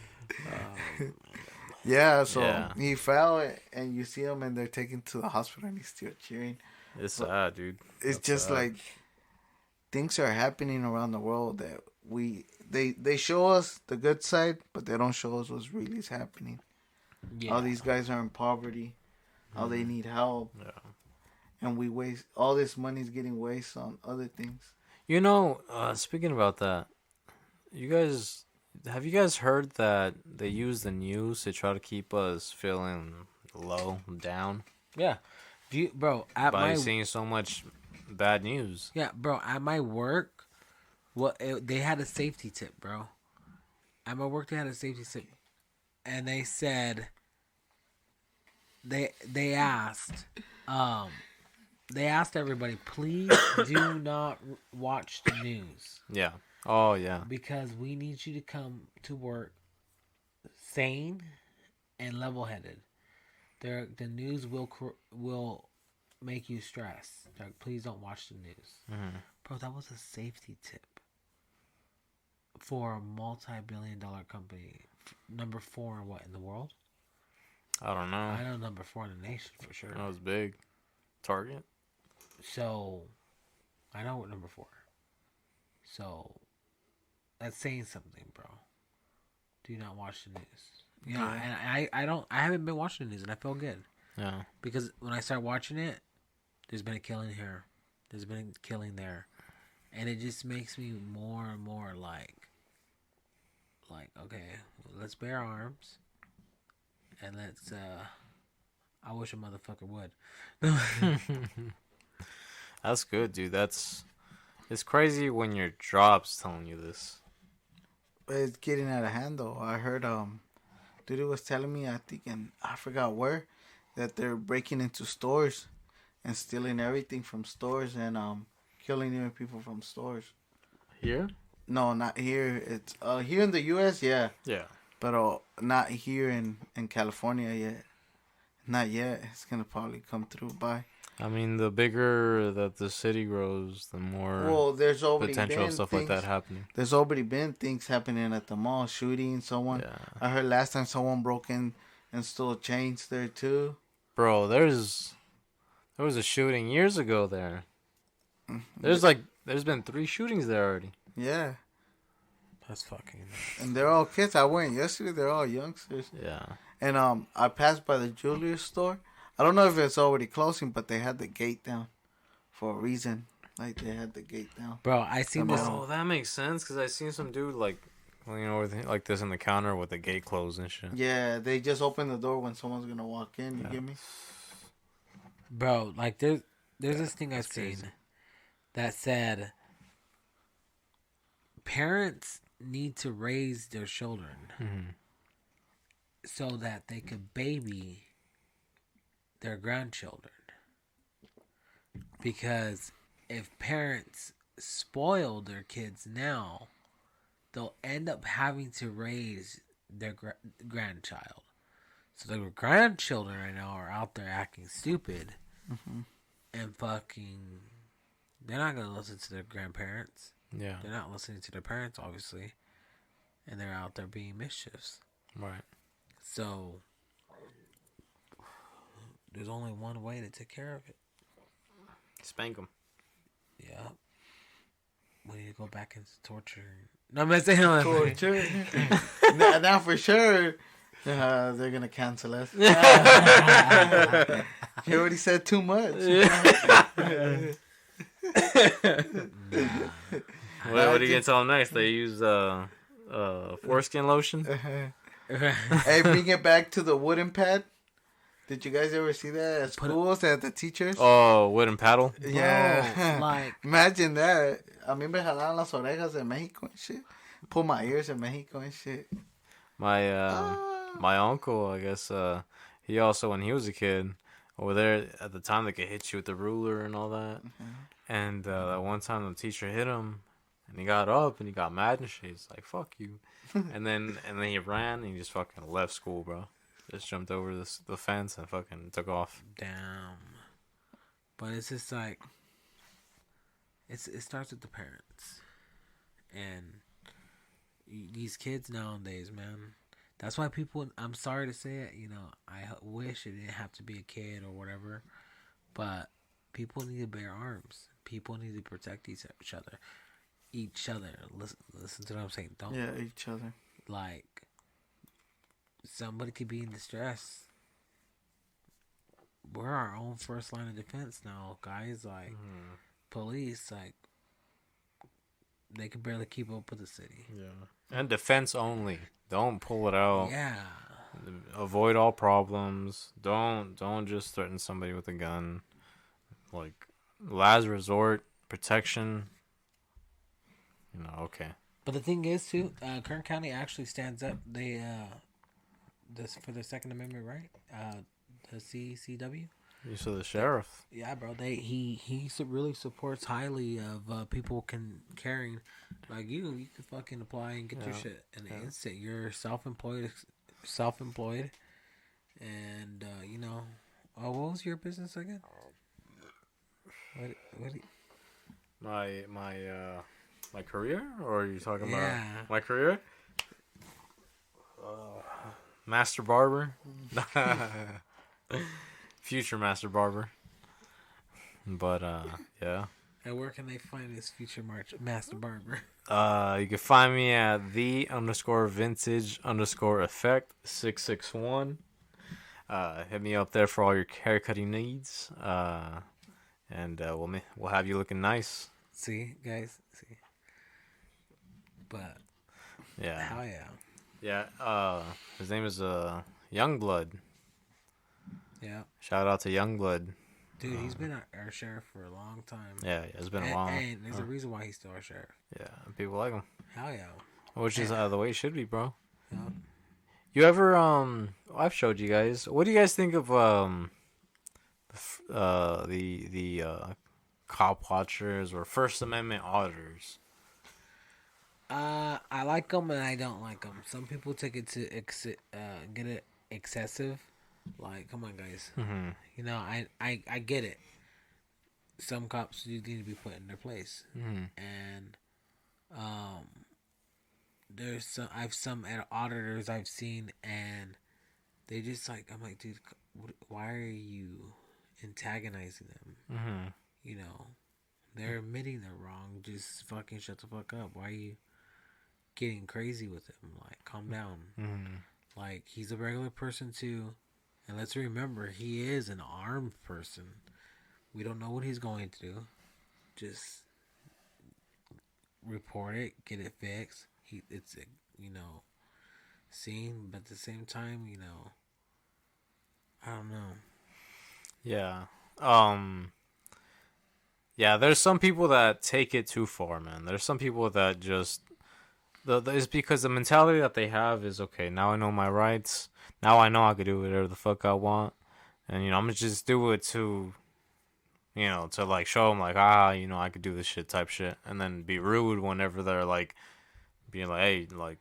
Yeah, so Yeah. he fell, and you see him, and they're taken to the hospital, and he's still cheering. It's sad, dude. It's That's just sad. like things are happening around the world that they show us the good side, but they don't show us what's really is happening. Yeah. How these guys are in poverty, how they need help, Yeah. and we waste all this money's getting wasted on other things. You know, speaking about that, have you guys heard that they use the news to try to keep us feeling low, down Yeah. Bro, at by my seeing so much bad news? Yeah, bro. At my work, they had a safety tip, bro. At my work, they had a safety tip, and they said they asked everybody, please do not watch the news Yeah. Oh yeah. because we need you to come to work sane and level-headed. The news will make you stress. Like, please don't watch the news. Mm-hmm. Bro, that was a safety tip for a multi-billion-dollar company. Number 4 in what in the world? I don't know. I know number 4 in the nation for sure. That was big. Target. So, I know what number 4. So, that's saying something, bro. Do not watch the news. Yeah, and I haven't been watching the news, and I feel good. Yeah. Because when I start watching it, there's been a killing here. There's been a killing there. And it just makes me more and more like, okay, let's bear arms. And let's, I wish a motherfucker would. That's good, dude. It's crazy when your job's telling you this. It's getting out of hand, though. I heard, dude was telling me, I think, and I forgot where, that they're breaking into stores and stealing everything from stores and killing even people from stores. Here? No, not here. It's here in the U.S., yeah. Yeah. But not here in California yet. Not yet. It's gonna probably come through by. I mean, the bigger that the city grows, the more Well, there's already potential of been stuff like things. that happening. There's already been things happening at the mall, shooting someone. Yeah, I heard last time someone broke in and stole chains there too. bro. There was a shooting years ago there. There's been 3 shootings there already. Yeah, That's fucking. and they're all kids. I went yesterday. They're all youngsters. Yeah. And I passed by the jewelry store. I don't know if it's already closing, but they had the gate down for a reason. Like they had the gate down. Bro, I seen this. Oh, that makes sense because I seen some dude like, with like this in the counter with the gate closed and shit. Yeah, they just open the door when someone's gonna walk in. You get me? Bro, like there's this thing I've seen crazy. that said parents need to raise their children so that they could baby their grandchildren. Because if parents spoil their kids now, they'll end up having to raise their grandchild. So their grandchildren right now are out there acting stupid and fucking. They're not gonna listen to their grandparents. Yeah. They're not listening to their parents, obviously, and they're out there being mischiefs. Right. So there's only one way to take care of it. Spank them. Yeah. We need to go back into torture. No, I'm saying Torture. Now for sure, they're gonna cancel us. You already said too much. What are you gonna tell them next? They use foreskin lotion. Hey, bring it back to the wooden pad. Did you guys ever see that at schools at the teachers? Oh, wooden paddle. Yeah, like imagine that. A mí me jalaban las orejas en Mexico and shit. Pull my ears in Mexico and shit. My uncle, I guess, he also, when he was a kid, over there at the time they could hit you with the ruler and all that. And that one time the teacher hit him, and he got up and he got mad and shit. He's like, "Fuck you," and then he ran and he just fucking left school, bro. Just jumped over the fence and fucking took off. damn. But it's just like it starts with the parents and these kids nowadays, man. That's why people. I'm sorry to say it. You know, I wish it didn't have to be a kid or whatever, but people need to bear arms. People need to protect each other. Listen to what I'm saying. Don't each other. like. Somebody could be in distress. We're our own first line of defense now, guys. Like police, like they could barely keep up with the city. Yeah, and defense only. Don't pull it out. Yeah. Avoid all problems. Don't just threaten somebody with a gun. Like last resort, protection. Okay. But the thing is, too, Kern County actually stands up. They this for the Second Amendment, right? The CCW. You said the sheriff. Yeah, bro. He really supports highly of people carrying like you. You can fucking apply and get your shit in an instant. You're self-employed, and what was your business again? What My career, or are you talking Yeah. about my career? Master barber, future master barber. But yeah. And where can they find this future master barber? You can find me at the_vintage_effect 661. Hit me up there for all your haircutting needs. And we'll have you looking nice. See, guys, see. But Yeah. hell yeah. Yeah. His name is Youngblood. Yeah. Shout out to Youngblood. Dude, he's been our sheriff for a long time. Yeah, it's been a while. And there's a reason why he's still our sheriff. Yeah, people like him. Hell yeah. Which is the way it should be, bro. Yeah. You ever I've showed you guys. What do you guys think of the cop watchers or First Amendment auditors? I like them and I don't like them. Some people take it to get it excessive. Like, come on, guys. Mm-hmm. You know, I get it. Some cops do need to be put in their place, Mm-hmm. and um, there's some auditors I've seen, and they just like I'm like, dude, why are you antagonizing them? Mm-hmm. You know, they're admitting they're wrong. Just fucking shut the fuck up. Why are you getting crazy with him? Like, calm down. Mm-hmm. Like, he's a regular person too, and let's remember he is an armed person. We don't know what he's going to do. Just report it, get it fixed. It's a, you know, scene, but at the same time, you know, I don't know. Yeah. Um. Yeah. There's some people that take it too far, man. There's some people that just it's because the mentality that they have is okay. Now I know my rights. Now I know I could do whatever the fuck I want, and I'm gonna just do it to like show them like I could do this shit type shit, and then be rude whenever they're like being like, hey, like,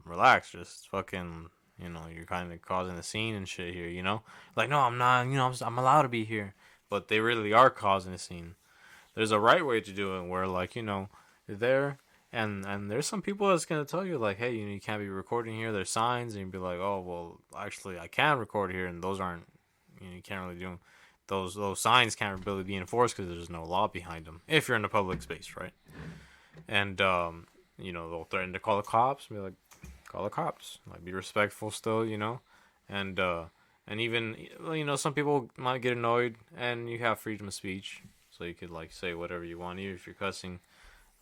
relax, just fucking, you're kind of causing a scene and shit here, like, no, I'm not, I'm allowed to be here, but they really are causing a scene. There's a right way to do it where, like, you're there, and there's some people that's gonna tell you like, hey, you can't be recording here. There's signs, and you'd be like, oh, well, actually, I can record here, and those aren't, you can't really do those signs can't really be enforced because there's no law behind them if you're in a public space, right? And they'll threaten to call the cops, be like, call the cops, like, be respectful still, and even some people might get annoyed, and you have freedom of speech, so you could like say whatever you want, even if you're cussing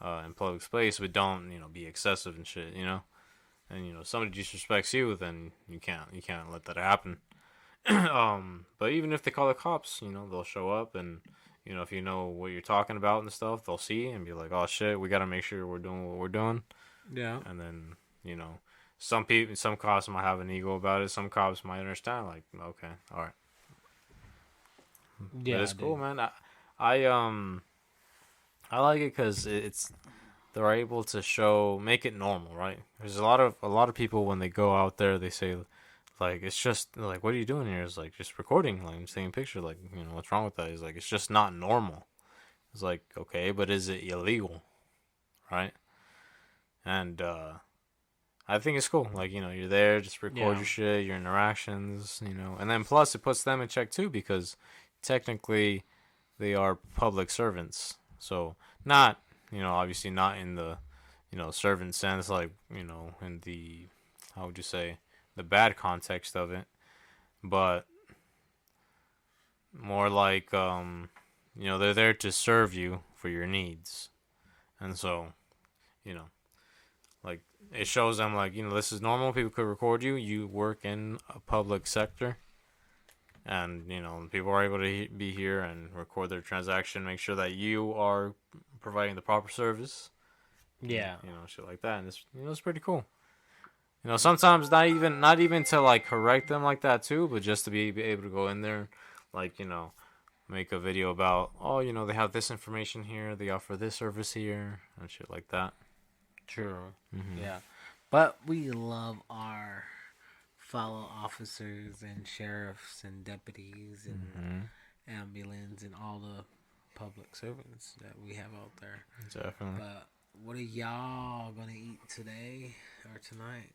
in public space, but don't be excessive and shit, and somebody disrespects you, then you can't let that happen. But even if they call the cops, they'll show up, and if you know what you're talking about and stuff, they'll see and be like, "Oh shit, we gotta make sure we're doing what we're doing." Yeah. And then some cops might have an ego about it. Some cops might understand, like, okay, all right, Yeah, but it's cool, man. I like it because it's they're able to make it normal, right? There's a lot of people when they go out there, they say, like, it's just like, what are you doing here? It's like, just recording, like, I'm just taking a picture, like, what's wrong with that? He's like, it's just not normal. It's like, okay, but is it illegal, right? And I think it's cool. Like, you're there, just record your shit, your interactions, and then plus it puts them in check too because technically they are public servants. So not, obviously not in the, servant sense, like, in the, how would you say, the bad context of it, but more like, they're there to serve you for your needs. And so, you know, like, it shows them, like, this is normal. People could record you. You work in a public sector. And, people are able to be here and record their transaction, make sure that you are providing the proper service. Yeah. Shit like that. And it's pretty cool. Sometimes not even to, like, correct them like that, too, but just to be able to go in there, like, make a video about, oh, they have this information here, they offer this service here, and shit like that. True. Mm-hmm. Yeah. But we love our fellow officers and sheriffs and deputies and ambulance and all the public servants that we have out there. Definitely. But what are y'all gonna eat today or tonight?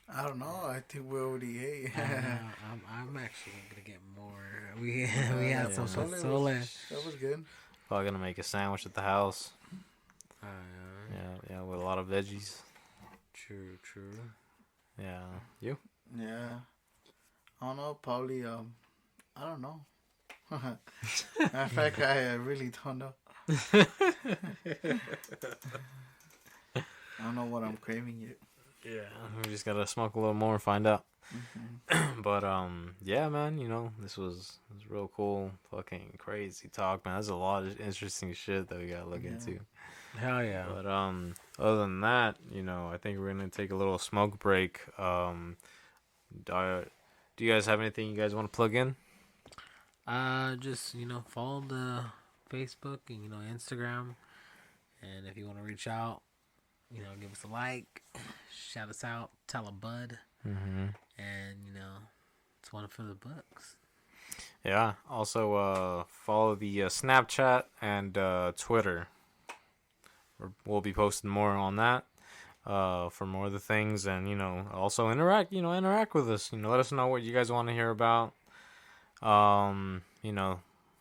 I don't know. I think we already ate. I'm actually gonna get more. We had some pozole. That was good. Probably gonna make a sandwich at the house. Yeah, with a lot of veggies. True. Yeah, you? Yeah, I don't know. Probably I don't know. Matter of fact, I really don't know. I don't know what I'm craving yet. Yeah, we just gotta smoke a little more and find out. Mm-hmm. But yeah, man, this was real cool, fucking crazy talk, man. There's a lot of interesting shit that we gotta look into. Hell yeah. But other than that, I think we're gonna take a little smoke break. Do you guys have anything you guys want to plug in? Just follow the Facebook and Instagram, and if you want to reach out, give us a like, shout us out, tell a bud. and it's one for the books. Yeah. Also, follow the Snapchat and Twitter. We'll be posting more on that for more of the things, and also interact with us. Let us know what you guys want to hear about.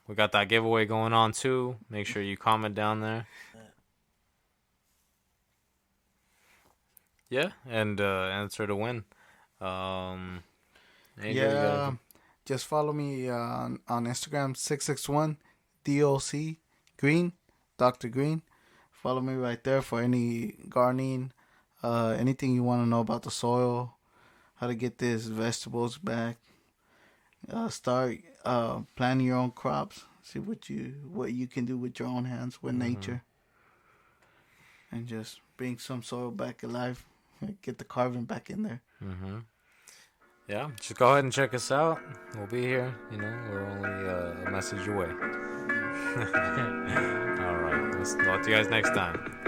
We got that giveaway going on too. Make sure you comment down there. Yeah, and answer to win. Yeah, just follow me on Instagram 661 DOC Green, Dr. Green. Follow me right there for any gardening, anything you want to know about the soil, how to get these vegetables back. Start planting your own crops. See what you can do with your own hands with nature, and just bring some soil back alive. Get the carbon back in there. Yeah, just go ahead and check us out. We'll be here. We're only a message away. All right. Let's talk to you guys next time.